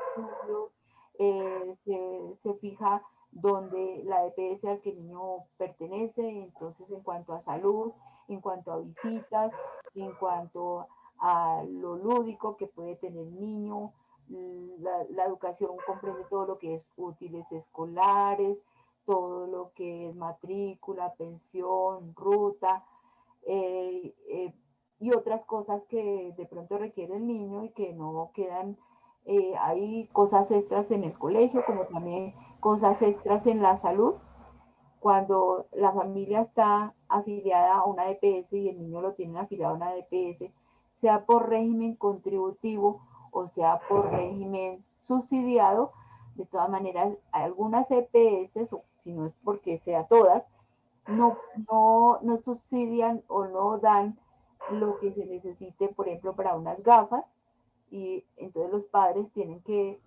estudios, se fija donde la EPS al que el niño pertenece, entonces en cuanto a salud, en cuanto a visitas, en cuanto a lo lúdico que puede tener el niño, la educación comprende todo lo que es útiles escolares, todo lo que es matrícula, pensión, ruta, eh, eh, y otras cosas que de pronto requiere el niño y que no quedan. Hay cosas extras en el colegio, como también cosas extras en la salud. Cuando la familia está afiliada a una EPS y el niño lo tiene afiliado a una EPS, sea por régimen contributivo o sea por régimen subsidiado, de todas maneras, algunas EPS, si no es porque sea todas, no subsidian o no dan lo que se necesite, por ejemplo, para unas gafas, y entonces los padres tienen que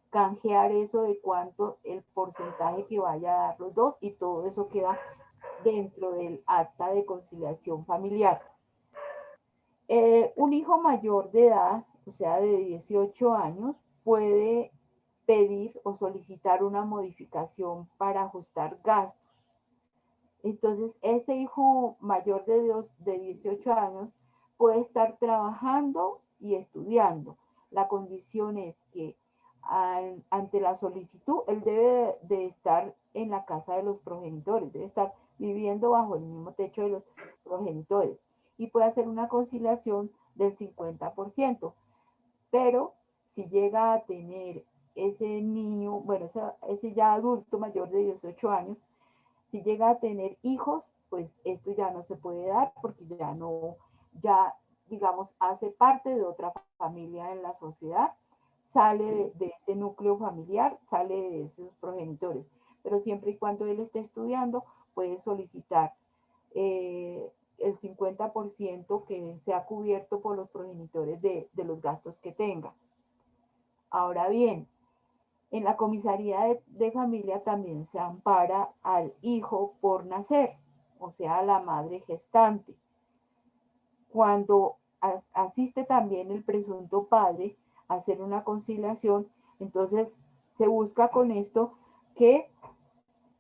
canjear eso de cuánto el porcentaje que vaya a dar los dos, y todo eso queda dentro del acta de conciliación familiar. Un hijo mayor de edad, o sea, de 18 años, puede pedir o solicitar una modificación para ajustar gastos. Entonces, ese hijo mayor de 18 años puede estar trabajando y estudiando. La condición es que ante la solicitud, él debe de estar en la casa de los progenitores, debe estar viviendo bajo el mismo techo de los progenitores, y puede hacer una conciliación del 50%. Pero si llega a tener ese niño, bueno, ese ya adulto mayor de 18 años, si llega a tener hijos, pues esto ya no se puede dar porque ya no, ya digamos, hace parte de otra familia en la sociedad, sale de ese núcleo familiar, sale de esos progenitores. Pero siempre y cuando él esté estudiando, puede solicitar el 50% que sea cubierto por los progenitores de los gastos que tenga. Ahora bien, en la comisaría de familia también se ampara al hijo por nacer, o sea, a la madre gestante. Cuando asiste también el presunto padre a hacer una conciliación, entonces se busca con esto que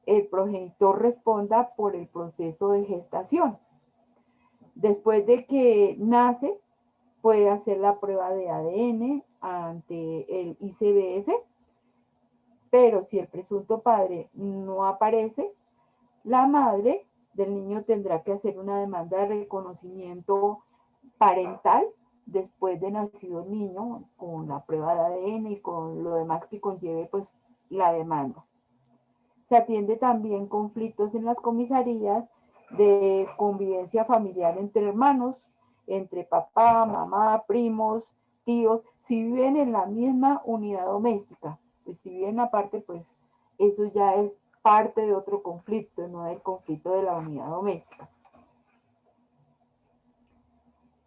el progenitor responda por el proceso de gestación. Después de que nace, puede hacer la prueba de ADN ante el ICBF, pero si el presunto padre no aparece, la madre del niño tendrá que hacer una demanda de reconocimiento parental después de nacido el niño, con la prueba de ADN y con lo demás que conlleve pues la demanda. Se atiende también conflictos en las comisarías de convivencia familiar entre hermanos, entre papá, mamá, primos, tíos, si viven en la misma unidad doméstica. Pues si viven aparte, pues eso ya es parte de otro conflicto, no del conflicto de la unidad doméstica.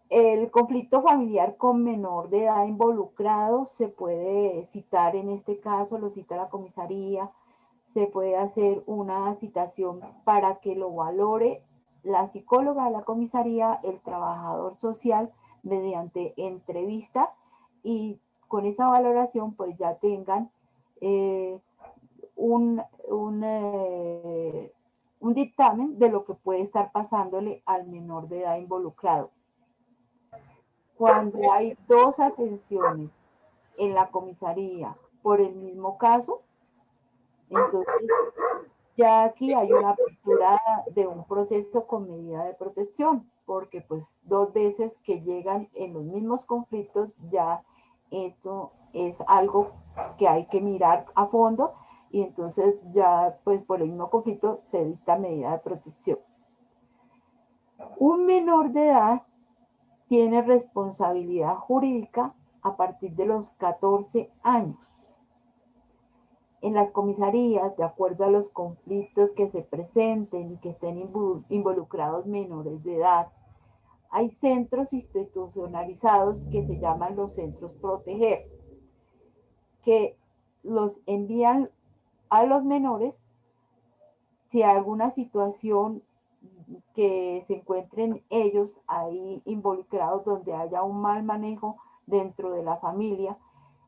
El conflicto familiar con menor de edad involucrado se puede citar, en este caso lo cita la comisaría, se puede hacer una citación para que lo valore la psicóloga de la comisaría, el trabajador social, mediante entrevista, y con esa valoración pues ya tengan un dictamen de lo que puede estar pasándole al menor de edad involucrado. Cuando hay dos atenciones en la comisaría por el mismo caso, entonces ya aquí hay una apertura de un proceso con medida de protección, porque pues dos veces que llegan en los mismos conflictos, ya esto es algo que hay que mirar a fondo, y entonces ya pues por el mismo conflicto se dicta medida de protección. Un menor de edad tiene responsabilidad jurídica a partir de los 14 años. En las comisarías, de acuerdo a los conflictos que se presenten y que estén involucrados menores de edad, hay centros institucionalizados que se llaman los centros proteger, que los envían a los menores si hay alguna situación que se encuentren ellos ahí involucrados donde haya un mal manejo dentro de la familia.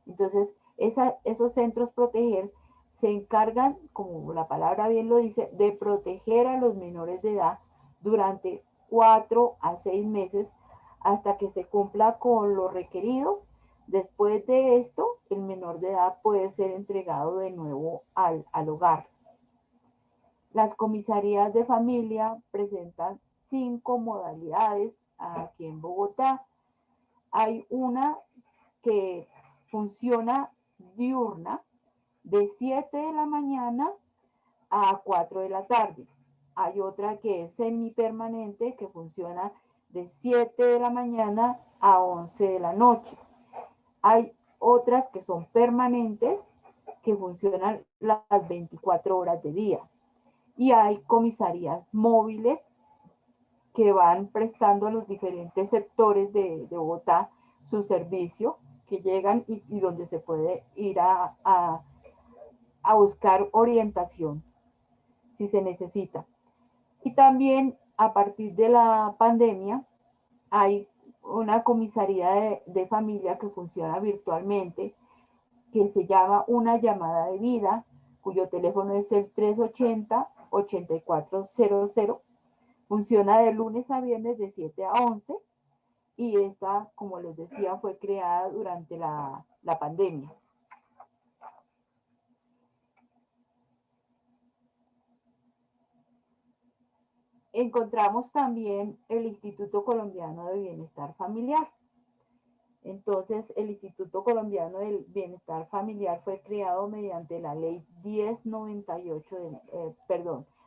Entonces, esos centros proteger se encargan, como la palabra bien lo dice, de proteger a los menores de edad durante 4 a 6 meses hasta que se cumpla con lo requerido. Después de esto, el menor de edad puede ser entregado de nuevo al hogar. Las comisarías de familia presentan 5 modalidades aquí en Bogotá. Hay una que funciona diurna de 7 de la mañana a 4 de la tarde. Hay otra que es semipermanente que funciona de 7 de la mañana a 11 de la noche. Hay otras que son permanentes que funcionan las 24 horas del día. Y hay comisarías móviles que van prestando a los diferentes sectores de Bogotá su servicio, que llegan y donde se puede ir a buscar orientación si se necesita. Y también a partir de la pandemia hay una comisaría de familia que funciona virtualmente, que se llama Una Llamada de Vida, cuyo teléfono es el 380-8400. Funciona de lunes a viernes de 7 a 11 y esta, como les decía, fue creada durante la pandemia. Encontramos también el Instituto Colombiano de Bienestar Familiar. Entonces, el Instituto Colombiano del Bienestar Familiar fue creado mediante la ley 1098,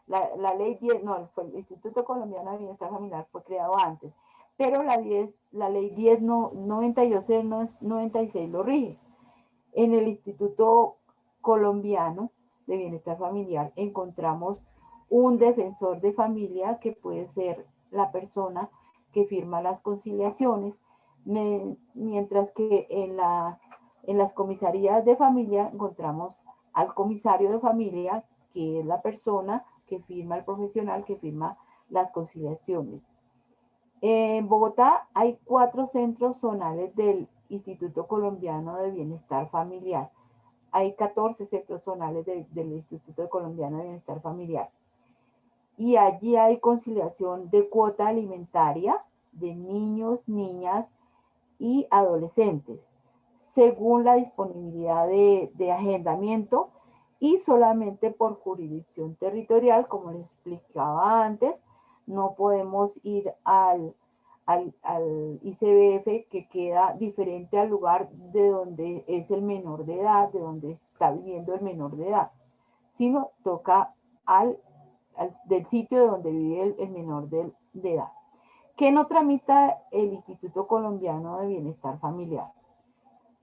la ley 10, no, el Instituto Colombiano de Bienestar Familiar fue creado antes, pero la ley 1098 del 96 lo rige. En el Instituto Colombiano de Bienestar Familiar encontramos un defensor de familia que puede ser la persona que firma las conciliaciones, mientras que en las comisarías de familia encontramos al comisario de familia, que es la persona que firma, el profesional que firma las conciliaciones. En Bogotá hay 4 centros zonales del Instituto Colombiano de Bienestar Familiar. Hay 14 centros zonales del Instituto Colombiano de Bienestar Familiar. Y allí hay conciliación de cuota alimentaria de niños, niñas y adolescentes, según la disponibilidad de agendamiento y solamente por jurisdicción territorial, como les explicaba antes. No podemos ir al ICBF, que queda diferente al lugar de donde es el menor de edad, de donde está viviendo el menor de edad, sino toca del sitio de donde vive el menor de edad. ¿Qué no tramita el Instituto Colombiano de Bienestar Familiar?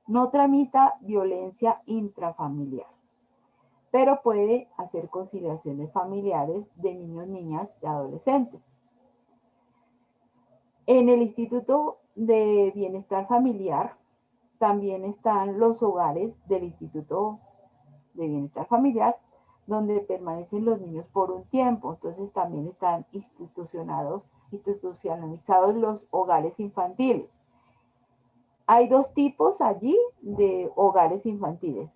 No tramita violencia intrafamiliar, pero puede hacer conciliaciones familiares de niños, niñas y adolescentes. En el Instituto de Bienestar Familiar también están los hogares del Instituto de Bienestar Familiar, donde permanecen los niños por un tiempo. Entonces también están institucionalizados los hogares infantiles. Hay 2 tipos allí de hogares infantiles,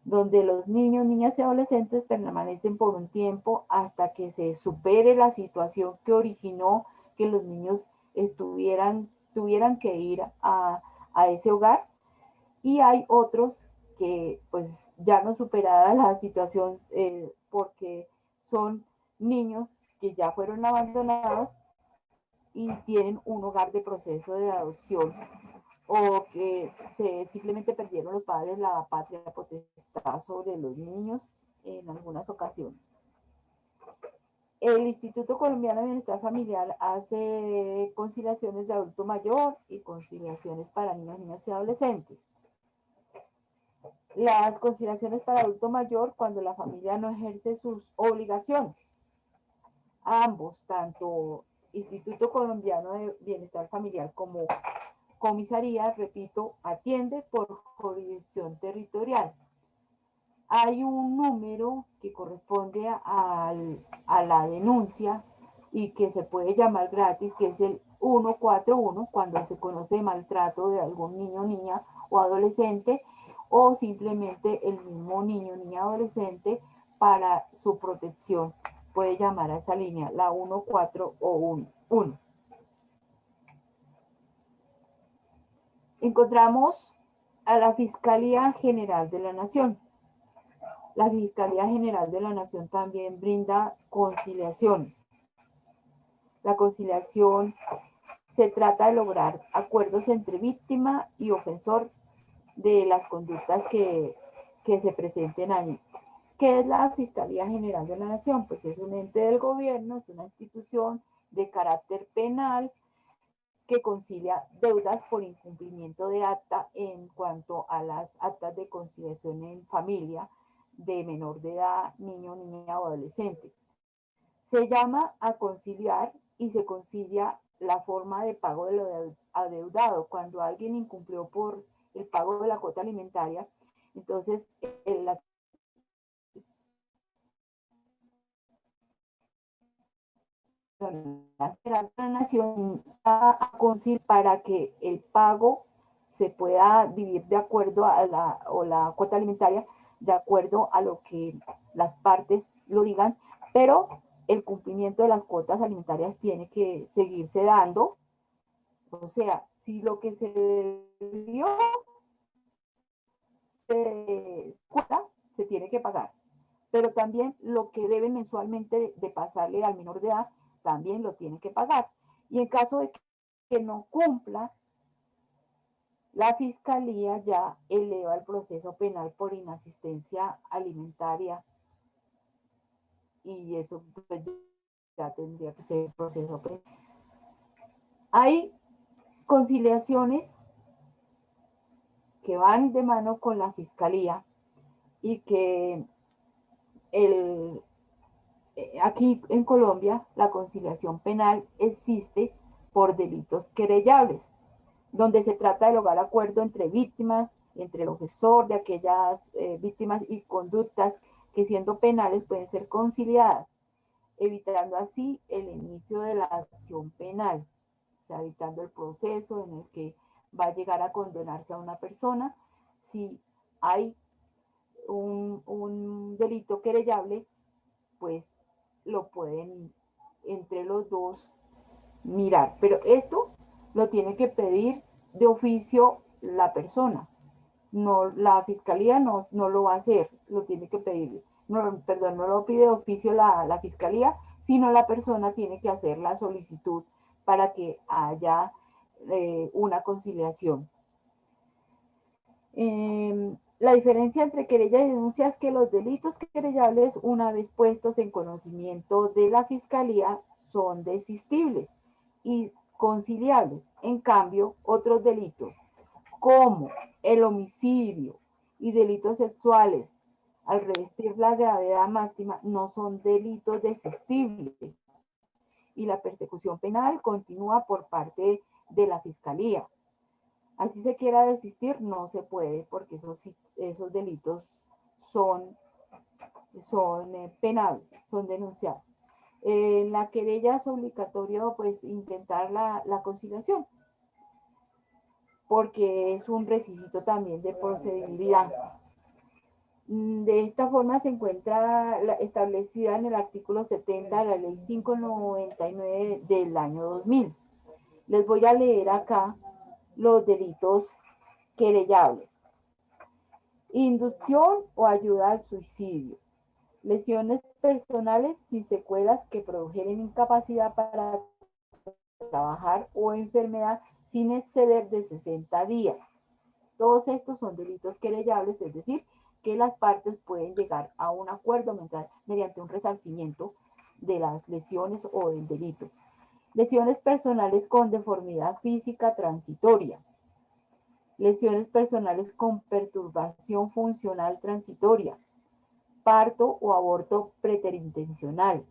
donde los niños, niñas y adolescentes permanecen por un tiempo hasta que se supere la situación que originó que los niños tuvieran que ir a ese hogar. Y hay otros que pues ya no superada la situación, porque son niños que ya fueron abandonados y tienen un hogar de proceso de adopción, o que simplemente perdieron los padres la patria potestad sobre los niños en algunas ocasiones. El Instituto Colombiano de Bienestar Familiar hace conciliaciones de adulto mayor y conciliaciones para niños, niñas y adolescentes. Las conciliaciones para adulto mayor cuando la familia no ejerce sus obligaciones. Ambos, tanto Instituto Colombiano de Bienestar Familiar como comisaría, repito, atiende por jurisdicción territorial. Hay un número que corresponde a la denuncia y que se puede llamar gratis, que es el 141, cuando se conoce maltrato de algún niño, niña o adolescente, o simplemente el mismo niño, niña, adolescente, para su protección. Puede llamar a esa línea, la 14 o 1. Encontramos a la Fiscalía General de la Nación. La Fiscalía General de la Nación también brinda conciliaciones. La conciliación se trata de lograr acuerdos entre víctima y ofensor de las conductas que se presenten ahí. ¿Qué es la Fiscalía General de la Nación? Pues es un ente del gobierno, es una institución de carácter penal que concilia deudas por incumplimiento de acta en cuanto a las actas de conciliación en familia de menor de edad, niño, niña o adolescente. Se llama a conciliar y se concilia la forma de pago de lo adeudado. Cuando alguien incumplió por el pago de la cuota alimentaria, entonces la Nación a conciliar para que el pago se pueda dividir de acuerdo a la cuota alimentaria, de acuerdo a lo que las partes lo digan, pero el cumplimiento de las cuotas alimentarias tiene que seguirse dando. O sea, si lo que se dio se tiene que pagar, pero también lo que debe mensualmente de pasarle al menor de edad también lo tiene que pagar. Y en caso de que no cumpla, la Fiscalía ya eleva el proceso penal por inasistencia alimentaria y eso pues, ya tendría que ser el proceso penal. Hay conciliaciones que van de mano con la Fiscalía y que aquí en Colombia la conciliación penal existe por delitos querellables, donde se trata de lograr acuerdo entre víctimas, entre el ofensor de aquellas víctimas y conductas que siendo penales pueden ser conciliadas, evitando así el inicio de la acción penal, o sea, evitando el proceso en el que va a llegar a condenarse a una persona si hay un delito querellable, pues lo pueden entre los dos mirar. Pero esto lo tiene que pedir de oficio la persona. No, la fiscalía no lo va a hacer, lo tiene que pedir. No, perdón, no lo pide de oficio la fiscalía, sino la persona tiene que hacer la solicitud para que haya una conciliación. La diferencia entre querella y denuncia es que los delitos querellables, una vez puestos en conocimiento de la Fiscalía, son desistibles y conciliables. En cambio, otros delitos, como el homicidio y delitos sexuales, al revestir la gravedad máxima, no son delitos desistibles. Y la persecución penal continúa por parte de la Fiscalía. Así se quiera desistir, no se puede, porque esos delitos son penables, son denunciados. La querella es obligatorio, pues, intentar la conciliación, porque es un requisito también de procedibilidad. De esta forma se encuentra establecida en el artículo 70 de la ley 599 del año 2000. Les voy a leer acá los delitos querellables: inducción o ayuda al suicidio, lesiones personales sin secuelas que produjeren incapacidad para trabajar o enfermedad sin exceder de 60 días. Todos estos son delitos querellables, es decir, que las partes pueden llegar a un acuerdo mediante un resarcimiento de las lesiones o del delito. Lesiones personales con deformidad física transitoria, lesiones personales con perturbación funcional transitoria, parto o aborto preterintencional,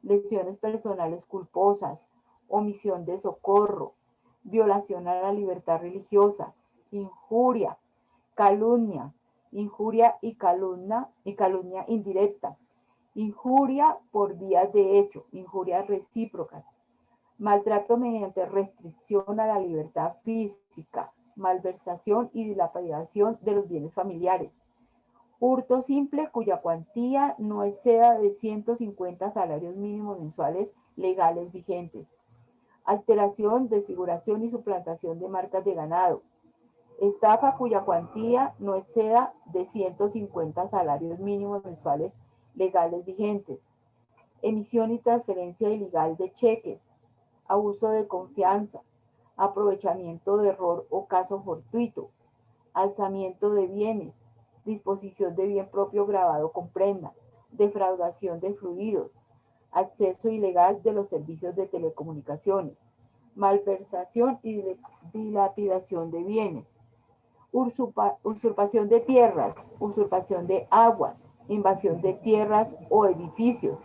lesiones personales culposas, omisión de socorro, violación a la libertad religiosa, injuria, calumnia, injuria y calumnia indirecta, injuria por vías de hecho, injurias recíprocas, maltrato mediante restricción a la libertad física, malversación y dilapidación de los bienes familiares, hurto simple cuya cuantía no exceda de 150 salarios mínimos mensuales legales vigentes, alteración, desfiguración y suplantación de marcas de ganado, estafa cuya cuantía no exceda de 150 salarios mínimos mensuales legales vigentes, emisión y transferencia ilegal de cheques, abuso de confianza, aprovechamiento de error o caso fortuito, alzamiento de bienes, disposición de bien propio grabado con prenda, defraudación de fluidos, acceso ilegal de los servicios de telecomunicaciones, malversación y dilapidación de bienes, usurpación de tierras, usurpación de aguas, invasión de tierras o edificios,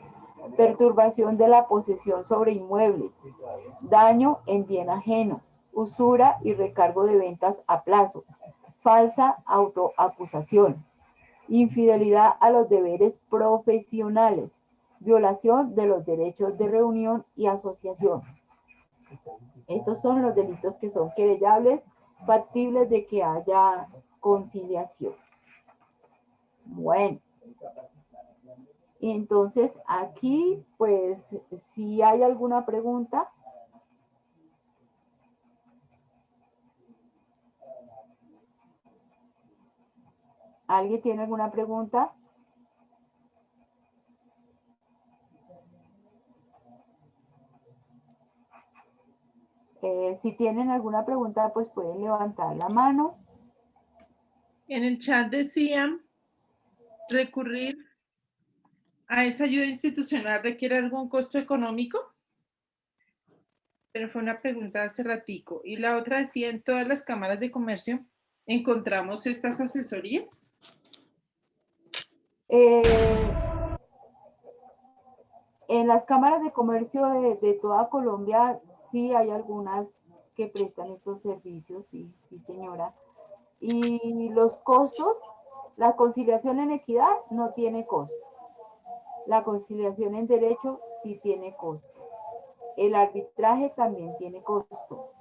perturbación de la posesión sobre inmuebles, daño en bien ajeno, usura y recargo de ventas a plazo, falsa autoacusación, infidelidad a los deberes profesionales, violación de los derechos de reunión y asociación. Estos son los delitos que son querellables, factibles de que haya conciliación. Bueno, entonces aquí, pues, si hay alguna pregunta. ¿Alguien tiene alguna pregunta? Si tienen alguna pregunta, pues pueden levantar la mano. En el chat decían, recurrir a esa ayuda institucional requiere algún costo económico, pero fue una pregunta hace ratico. Y la otra decía, en todas las cámaras de comercio encontramos estas asesorías. En las cámaras de comercio de toda Colombia sí hay algunas que prestan estos servicios, sí, sí señora. Y los costos, la conciliación en equidad no tiene costo. La conciliación en derecho sí tiene costo. El arbitraje también tiene costo.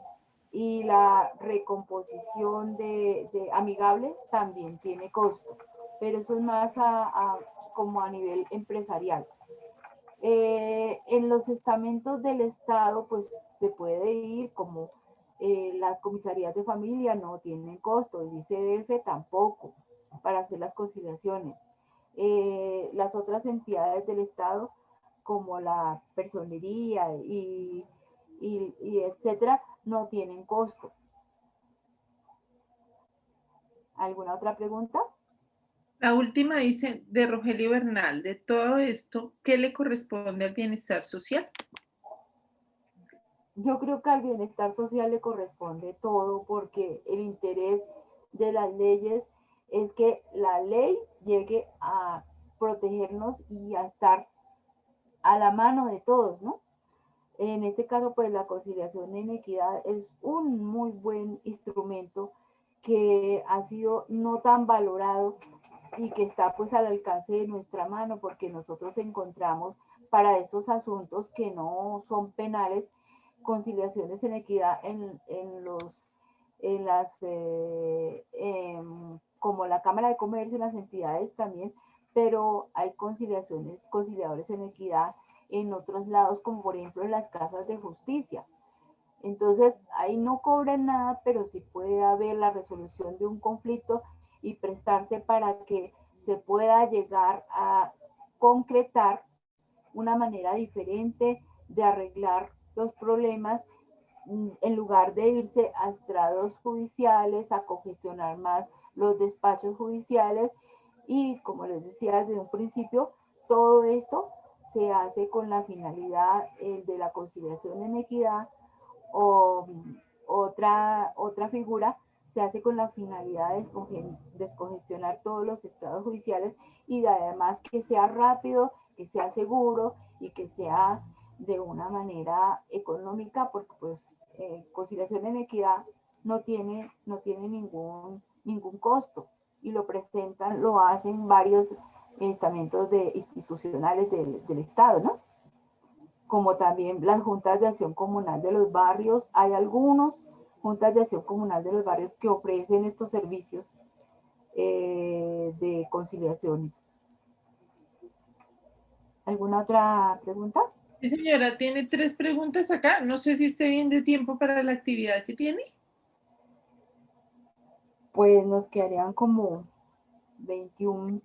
Y la recomposición de amigable también tiene costo. Pero eso es más como a nivel empresarial. En los estamentos del Estado, pues se puede ir como las comisarías de familia no tienen costo, el ICBF tampoco, para hacer las conciliaciones. Las otras entidades del Estado, como la personería y etcétera, no tienen costo. ¿Alguna otra pregunta? La última dice, de Rogelio Bernal, de todo esto, ¿qué le corresponde al bienestar social? Yo creo que al bienestar social le corresponde todo, porque el interés de las leyes es que la ley llegue a protegernos y a estar a la mano de todos, ¿no? En este caso, pues la conciliación en equidad es un muy buen instrumento que ha sido no tan valorado y que está pues al alcance de nuestra mano, porque nosotros encontramos para estos asuntos que no son penales, conciliaciones en equidad como la Cámara de Comercio, en las entidades también, pero hay conciliadores en equidad en otros lados, como por ejemplo en las casas de justicia. Entonces, ahí no cobran nada, pero sí puede haber la resolución de un conflicto y prestarse para que se pueda llegar a concretar una manera diferente de arreglar los problemas, en lugar de irse a estrados judiciales, a congestionar más los despachos judiciales. Y como les decía desde un principio, todo esto se hace con la finalidad de la conciliación en equidad, o otra figura se hace con la finalidad de descongestionar todos los estados judiciales y además que sea rápido, que sea seguro y que sea de una manera económica, porque pues conciliación en equidad no tiene ningún costo y lo presentan, lo hacen varios estamentos institucionales del Estado, ¿no? Como también las juntas de acción comunal de los barrios. Hay algunos juntas de acción comunal de los barrios que ofrecen estos servicios de conciliaciones. ¿Alguna otra pregunta? Sí, señora, tiene 3 preguntas acá. No sé si esté bien de tiempo para la actividad que tiene. Pues nos quedarían como 21,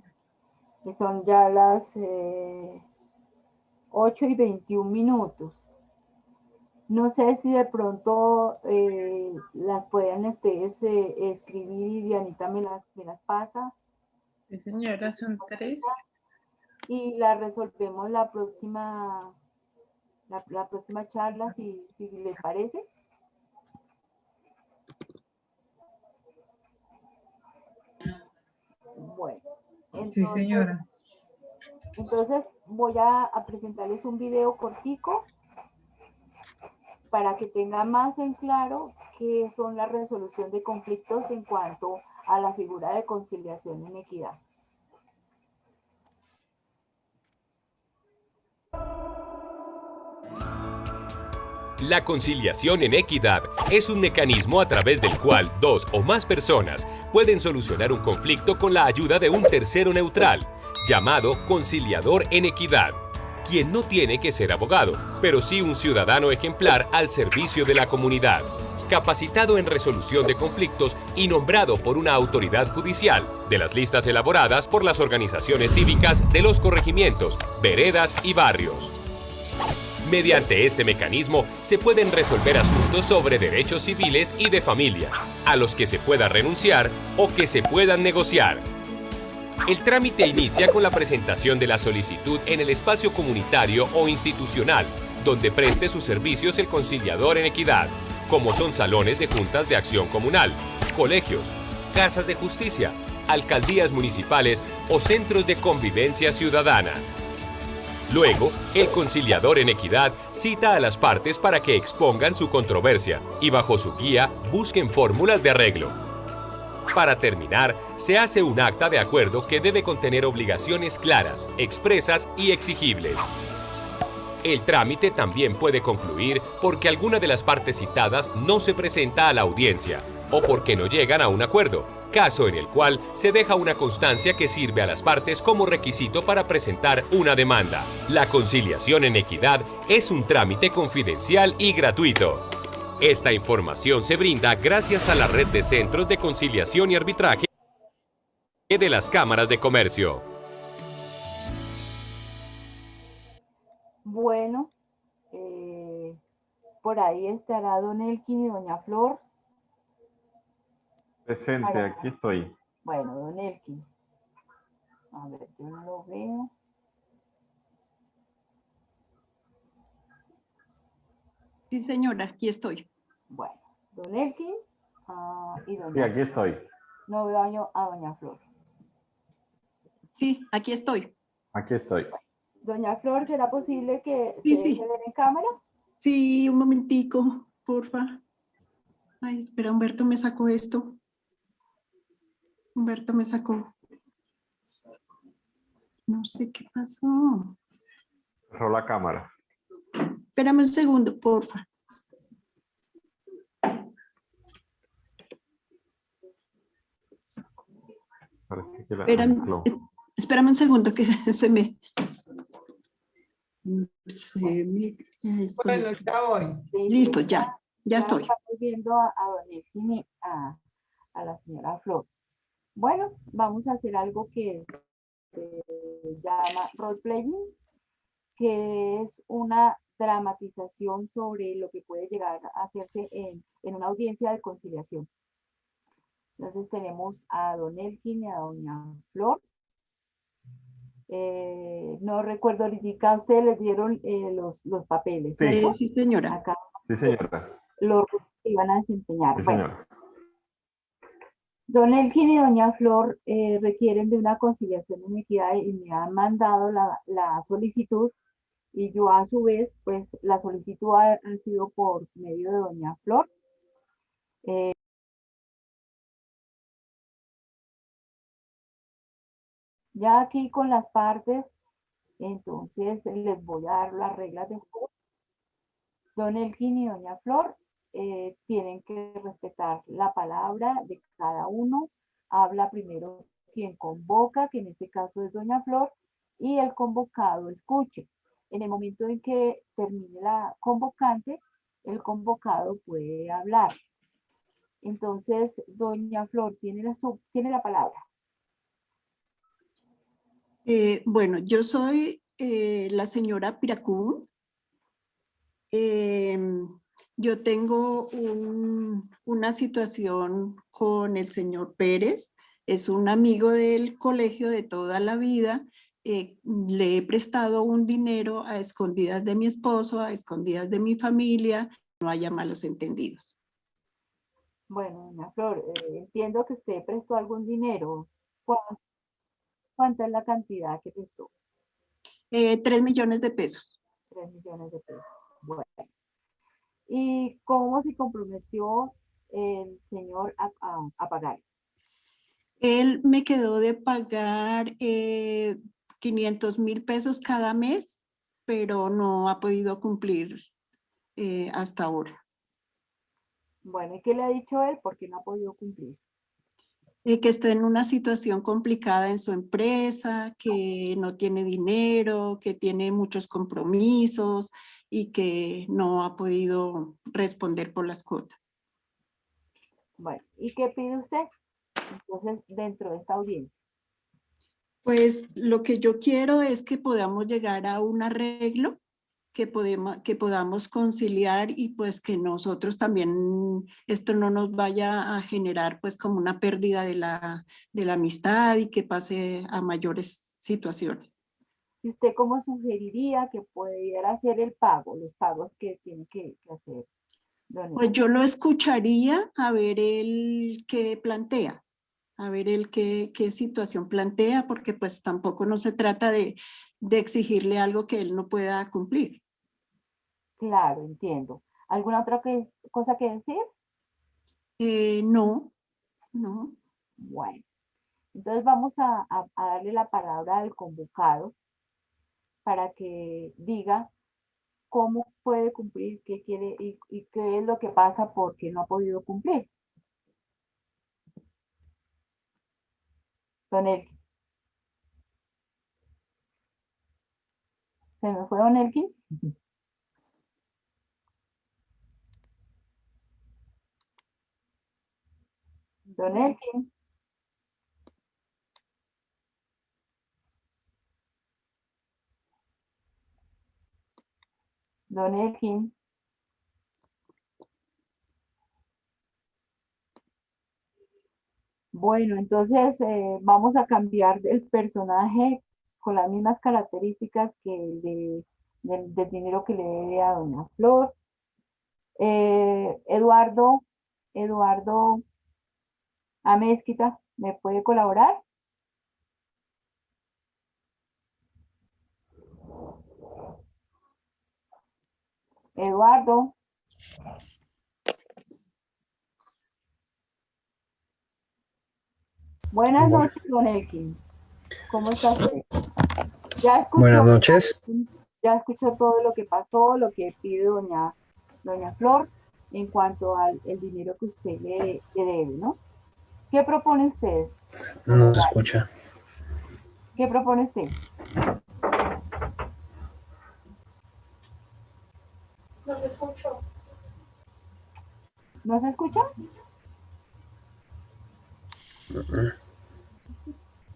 que son ya las 8:21. No sé si de pronto las puedan ustedes escribir y Dianita me las pasa. Sí, señora, son 3. Y las resolvemos la próxima charla, si les parece. Bueno. Entonces, Sí, señora. Entonces voy a presentarles un video cortico para que tengan más en claro qué son la resolución de conflictos en cuanto a la figura de conciliación en equidad. La conciliación en equidad es un mecanismo a través del cual 2 o más personas pueden solucionar un conflicto con la ayuda de un tercero neutral, llamado conciliador en equidad, quien no tiene que ser abogado, pero sí un ciudadano ejemplar al servicio de la comunidad, capacitado en resolución de conflictos y nombrado por una autoridad judicial de las listas elaboradas por las organizaciones cívicas de los corregimientos, veredas y barrios. Mediante este mecanismo se pueden resolver asuntos sobre derechos civiles y de familia, a los que se pueda renunciar o que se puedan negociar. El trámite inicia con la presentación de la solicitud en el espacio comunitario o institucional, donde preste sus servicios el conciliador en equidad, como son salones de juntas de acción comunal, colegios, casas de justicia, alcaldías municipales o centros de convivencia ciudadana. Luego, el conciliador en equidad cita a las partes para que expongan su controversia y bajo su guía busquen fórmulas de arreglo. Para terminar, se hace un acta de acuerdo que debe contener obligaciones claras, expresas y exigibles. El trámite también puede concluir porque alguna de las partes citadas no se presenta a la audiencia o porque no llegan a un acuerdo, caso en el cual se deja una constancia que sirve a las partes como requisito para presentar una demanda. La conciliación en equidad es un trámite confidencial y gratuito. Esta información se brinda gracias a la red de centros de conciliación y arbitraje de las cámaras de comercio. Bueno, por ahí estará don Elkin y doña Flor. Presente, aquí estoy. Bueno, don Elkin. A ver, yo no lo veo. Sí, señora, aquí estoy. Bueno, don Elkin y doña Sí, aquí estoy. No veo a doña Flor. Sí, aquí estoy. Aquí estoy. Doña Flor, ¿será posible que Sí, se sí. deje ver en cámara? Sí, un momentico, porfa. Ay, espera, Humberto me sacó esto. Humberto me sacó. No sé qué pasó. Cerró la cámara. Espérame un segundo, porfa. Parece que la Espérame, ancló. espérame un segundo que se me... Bueno, ya voy. Listo, ya estoy. Estamos viendo a don Elkin y a la señora Flor. Bueno, vamos a hacer algo que se llama role-playing, que es una dramatización sobre lo que puede llegar a hacerse en una audiencia de conciliación. Entonces tenemos a don Elkin y a doña Flor. No recuerdo ahorita, a ustedes les dieron los papeles, Sí. ¿cierto? Sí, señora. Acá Sí, señora. los que iban a desempeñar. Sí, Bueno, señora. Don Elkin y doña Flor requieren de una conciliación en equidad y me han mandado la solicitud y yo a su vez, pues la solicitud ha sido por medio de doña Flor. Ya aquí con las partes, entonces les voy a dar las reglas del juego. Don Elkin y doña Flor tienen que respetar la palabra de cada uno. Habla primero quien convoca, que en este caso es doña Flor, y el convocado escuche. En el momento en que termine la convocante, el convocado puede hablar. Entonces, doña Flor tiene la palabra. Bueno, yo soy la señora Piracún. Yo tengo una situación con el señor Pérez. Es un amigo del colegio de toda la vida. Le he prestado un dinero a escondidas de mi esposo, a escondidas de mi familia. No haya malos entendidos. Bueno, doña Flor, entiendo que usted prestó algún dinero. ¿Cuánta es la cantidad que prestó? 3 millones de pesos. 3 millones de pesos. Bueno. ¿Y cómo se comprometió el señor a pagar? Él me quedó de pagar 500,000 pesos cada mes, pero no ha podido cumplir hasta ahora. Bueno, ¿y qué le ha dicho él? Porque no ha podido cumplir. Que está en una situación complicada en su empresa, que no tiene dinero, que tiene muchos compromisos y que no ha podido responder por las cuotas. Bueno, ¿y qué pide usted? Entonces, dentro de esta audiencia. Pues lo que yo quiero es que podamos llegar a un arreglo, que podamos conciliar y pues que nosotros también esto no nos vaya a generar pues como una pérdida de la amistad y que pase a mayores situaciones. ¿Y usted cómo sugeriría que pudiera hacer el pago, los pagos que tiene que hacer? Pues yo lo escucharía a ver el qué plantea, a ver el qué situación plantea, porque pues tampoco no se trata de exigirle algo que él no pueda cumplir. Claro, entiendo. ¿Alguna otra cosa que decir? No. Bueno, entonces vamos a darle la palabra al convocado para que diga cómo puede cumplir, qué quiere y qué es lo que pasa porque no ha podido cumplir. Don Elkin. ¿Se me fue Don Elkin? Don Elkin. Don Elkin. Bueno, entonces vamos a cambiar el personaje con las mismas características que el del dinero que le debe a doña Flor. Eduardo Amezquita, ¿me puede colaborar? Eduardo. Buenas noches, don Elkin. ¿Cómo está usted? Buenas noches. Ya escuchó todo lo que pasó, lo que pide doña Flor en cuanto al dinero que usted le debe, ¿no? ¿Qué propone usted? No se escucha. ¿Qué propone usted? No se escuchó. ¿No se escucha?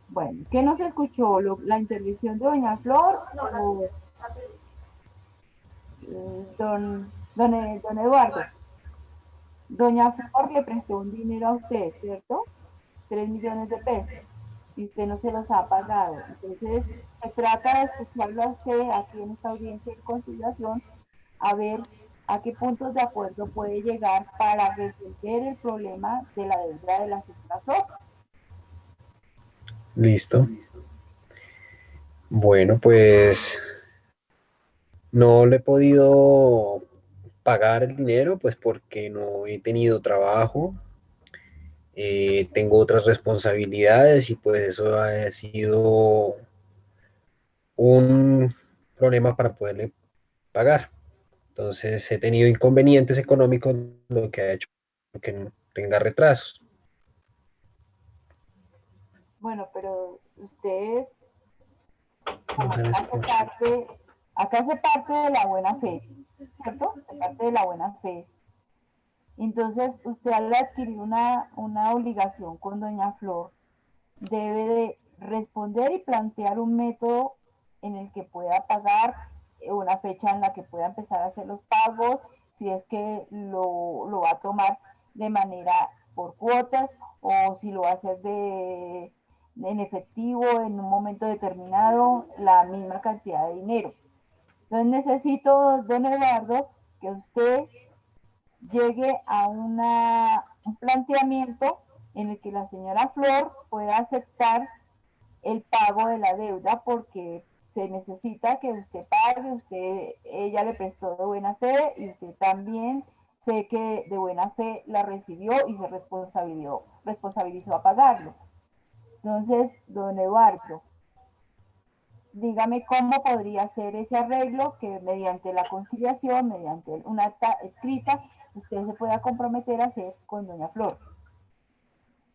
Bueno, ¿qué no se escuchó? ¿La intervención de doña Flor o don Eduardo? Doña Flor le prestó un dinero a usted, ¿cierto? 3 millones de pesos. Y usted no se los ha pagado. Entonces, se trata de escucharlo a usted aquí en esta audiencia de conciliación, a ver a qué puntos de acuerdo puede llegar para resolver el problema de la deuda de la señora Flor. Listo. Bueno, pues no le he podido pagar el dinero, pues porque no he tenido trabajo, tengo otras responsabilidades y pues eso ha sido un problema para poderle pagar. Entonces he tenido inconvenientes económicos, lo que ha hecho que no tenga retrasos. Bueno, pero usted, No se le escucha. acá hace parte de la buena fe, ¿cierto? De parte de la buena fe. Entonces, usted al adquirir una obligación con doña Flor, debe de responder y plantear un método en el que pueda pagar, una fecha en la que pueda empezar a hacer los pagos, si es que lo va a tomar de manera por cuotas o si lo va a hacer en efectivo en un momento determinado, la misma cantidad de dinero. Entonces necesito, don Eduardo, que usted llegue a un planteamiento en el que la señora Flor pueda aceptar el pago de la deuda porque se necesita que usted pague, ella le prestó de buena fe y usted también sé que de buena fe la recibió y se responsabilizó a pagarlo. Entonces, don Eduardo, dígame cómo podría ser ese arreglo que mediante la conciliación, mediante una acta escrita, usted se pueda comprometer a hacer con doña Flor.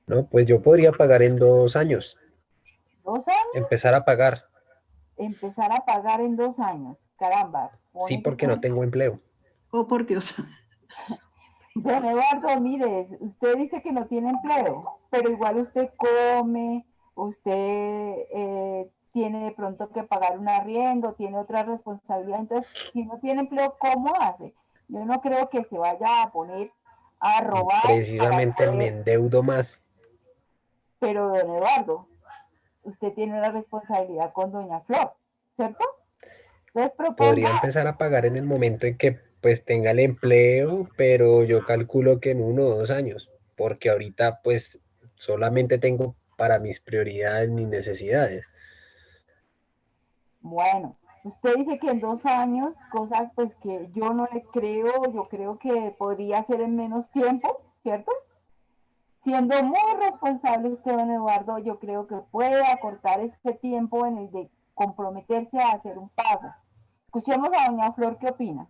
No, pues yo podría pagar en 2 años. 2 años, Empezar a pagar. empezar a pagar en 2 años. Caramba. Sí, porque no tengo empleo. Oh, por Dios. Don Eduardo, mire, usted dice que no tiene empleo, pero igual usted come, usted tiene de pronto que pagar un arriendo, tiene otra responsabilidad. Entonces, si no tiene empleo, ¿cómo hace? Yo no creo que se vaya a poner a robar para Precisamente me poder, endeudo más. pero don Eduardo, usted tiene una responsabilidad con doña Flor, ¿cierto? Entonces Podría proponga, empezar a pagar en el momento en que pues tenga el empleo, pero yo calculo que en 1 o 2 años, porque ahorita pues solamente tengo para mis prioridades, mis necesidades. bueno, usted dice que en 2 años, cosa pues que yo no le creo, yo creo que podría ser en menos tiempo, ¿cierto? Siendo muy responsable usted, don Eduardo, yo creo que puede acortar este tiempo en el de comprometerse a hacer un pago. Escuchemos a doña Flor, ¿qué opina?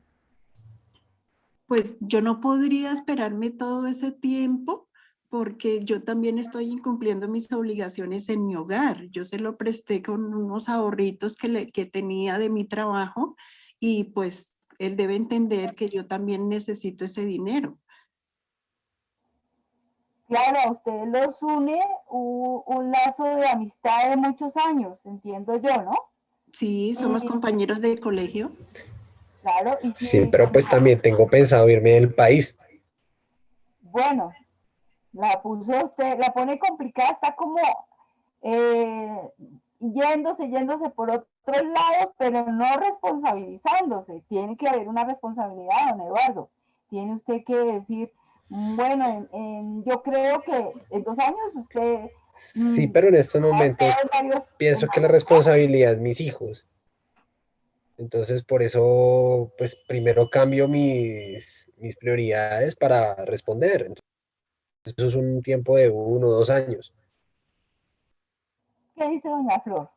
Pues yo no podría esperarme todo ese tiempo porque yo también estoy incumpliendo mis obligaciones en mi hogar. Yo se lo presté con unos ahorritos que tenía de mi trabajo y pues él debe entender que yo también necesito ese dinero. Claro, a ustedes los une un lazo de amistad de muchos años, entiendo yo, ¿no? Sí, somos compañeros de colegio. Claro, y Sí, si, pero pues también tengo pensado irme del país. bueno, la puso usted, la pone complicada, está como yéndose por otros lados, pero no responsabilizándose. Tiene que haber una responsabilidad, don Eduardo. Tiene usted que decir, bueno, yo creo que en 2 años usted Sí, pero en estos ha estado momentos pienso en que la varios responsabilidad es mis hijos. Entonces, por eso, pues primero cambio mis prioridades para responder. Entonces, eso es un tiempo de 1 o 2 años. ¿Qué dice doña Flor?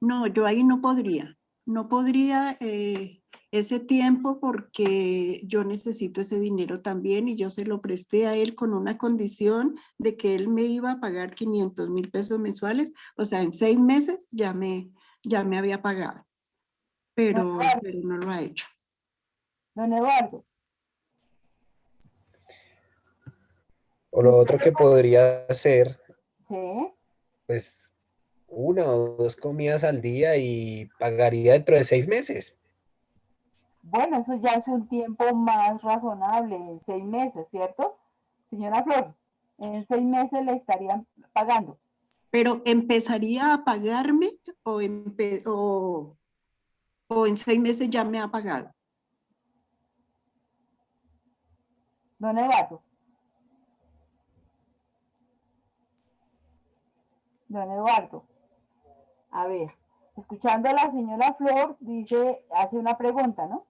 No, yo ahí no podría. No podría ese tiempo porque yo necesito ese dinero también y yo se lo presté a él con una condición de que él me iba a pagar 500,000 pesos mensuales. O sea, en 6 meses ya me había pagado, pero no lo ha hecho. Don Eduardo. O lo otro que podría hacer, Sí. pues 1 o 2 comidas al día y pagaría dentro de 6 meses. Bueno, eso ya es un tiempo más razonable, 6 meses, ¿cierto? Señora Flor, en 6 meses le estarían pagando. Pero empezaría a pagarme o en 6 meses ya me ha pagado. Don Eduardo. Don Eduardo. A ver, escuchando a la señora Flor, dice, hace una pregunta, ¿no?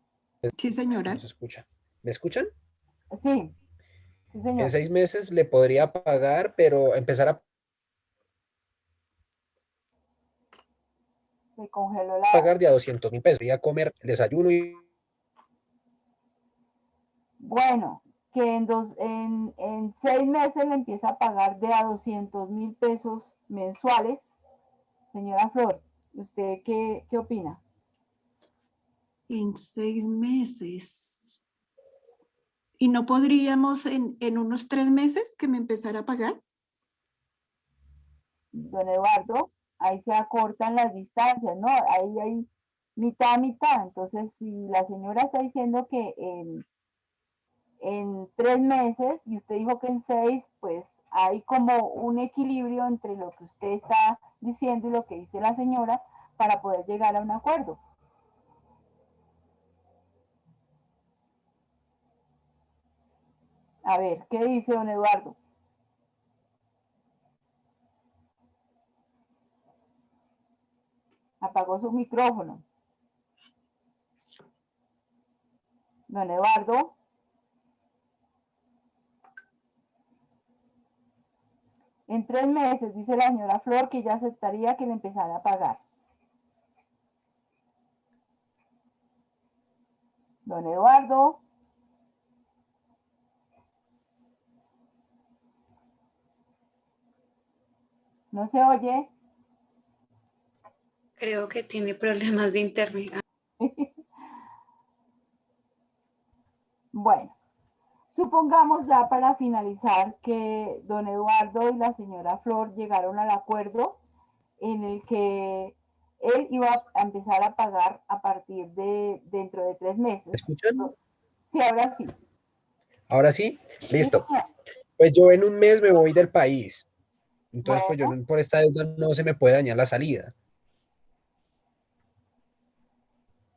Sí, señora. No se escucha. ¿Me escuchan? Sí, sí, En señor. 6 meses le podría pagar, pero empezar a Se congeló la... pagar de a 200.000 pesos. Voy a comer el desayuno y Bueno, que en 6 meses le empieza a pagar de a 200.000 pesos mensuales. Señora Flor, ¿usted qué opina? En 6 meses. ¿Y no podríamos en unos 3 meses que me empezara a pagar? Don Eduardo, ahí se acortan las distancias, ¿no? Ahí hay mitad a mitad. Entonces, si la señora está diciendo que en 3 meses y usted dijo que en 6, pues hay como un equilibrio entre lo que usted está diciendo y lo que dice la señora para poder llegar a un acuerdo. A ver, ¿qué dice don Eduardo? Apagó su micrófono. Don Eduardo. En 3 meses, dice la señora Flor, que ya aceptaría que le empezara a pagar. Don Eduardo. ¿No se oye? Creo que tiene problemas de internet. Bueno, supongamos ya para finalizar que don Eduardo y la señora Flor llegaron al acuerdo en el que él iba a empezar a pagar a partir de dentro de 3 meses. ¿me escuchan? Sí, ahora sí. Ahora sí, listo. Sí, Pues yo en un mes me voy del país. Entonces, pues yo bueno, por esta deuda no se me puede dañar la salida.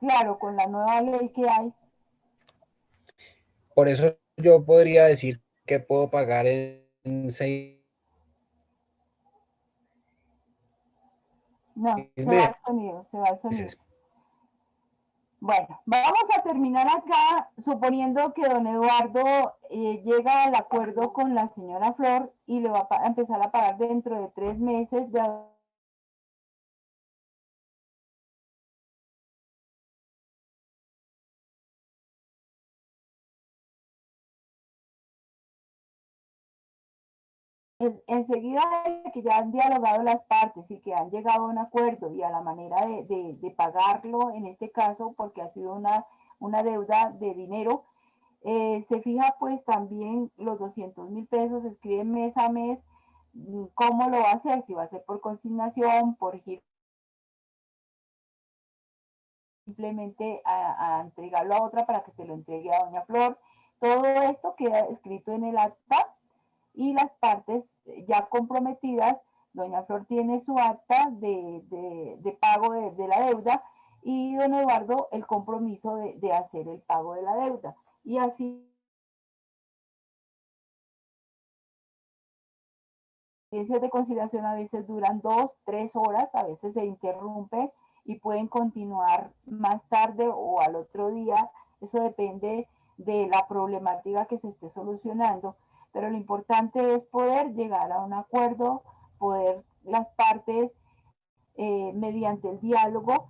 claro, con la nueva ley que hay, Por eso yo podría decir que puedo pagar en 6 no, se va meses. el sonido, se va el sonido. Bueno, vamos a terminar acá suponiendo que don Eduardo llega al acuerdo con la señora Flor y le va a empezar a pagar dentro de 3 meses de enseguida de que ya han dialogado las partes y que han llegado a un acuerdo y a la manera de pagarlo, en este caso, porque ha sido una deuda de dinero, se fija pues también los 200.000 pesos, escribe mes a mes cómo lo va a hacer, si va a ser por consignación, por giro, simplemente a entregarlo a otra para que se lo entregue a doña Flor. Todo esto queda escrito en el acta y las partes ya comprometidas, doña Flor tiene su acta de pago de la deuda y don Eduardo el compromiso de hacer el pago de la deuda. Y así de conciliación a veces duran 2, 3 horas, a veces se interrumpe y pueden continuar más tarde o al otro día. Eso depende de la problemática que se esté solucionando, pero lo importante es poder llegar a un acuerdo, poder las partes mediante el diálogo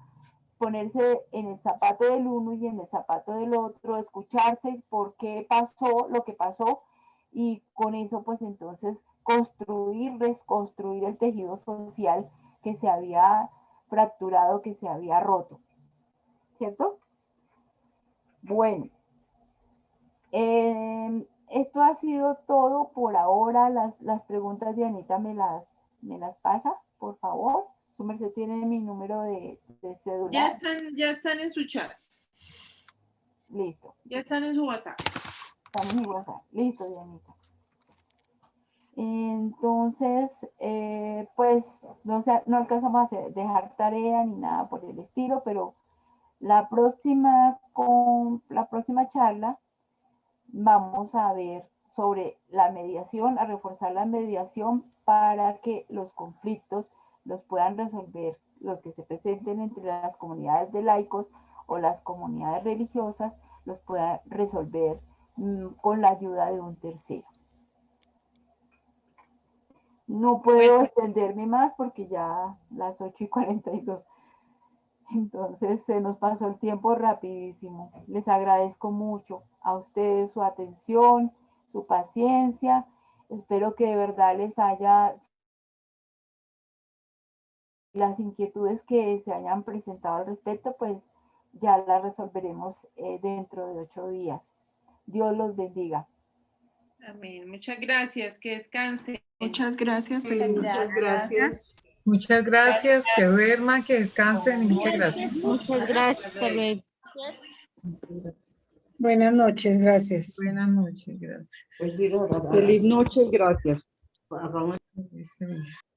ponerse en el zapato del uno y en el zapato del otro, escucharse por qué pasó lo que pasó y con eso pues entonces reconstruir el tejido social que se había fracturado, que se había roto. ¿Cierto? Bueno, esto ha sido todo por ahora. Las preguntas de Anita me las pasa, por favor. Su merced tiene mi número de celular. Ya están en su chat. Listo. Ya están en su WhatsApp. Están en mi WhatsApp. Listo, Dianita. Entonces, pues no alcanzamos a dejar tarea ni nada por el estilo, pero la próxima charla vamos a ver sobre la mediación, a reforzar la mediación para que los conflictos los puedan resolver los que se presenten entre las comunidades de laicos o las comunidades religiosas, los puedan resolver con la ayuda de un tercero. No puedo extenderme más porque ya las 8:42. Entonces se nos pasó el tiempo rapidísimo. Les agradezco mucho a ustedes su atención, su paciencia. Espero que de verdad les haya las inquietudes que se hayan presentado al respecto, pues ya las resolveremos dentro de 8 días. Dios los bendiga. Amén. Muchas gracias. Que descansen. Muchas gracias. Muchas gracias. Muchas gracias, que duerman, que descansen y muchas gracias. Muchas gracias. Hasta luego. Buenas noches, gracias. Buenas noches, gracias. Feliz noche y gracias. Feliz.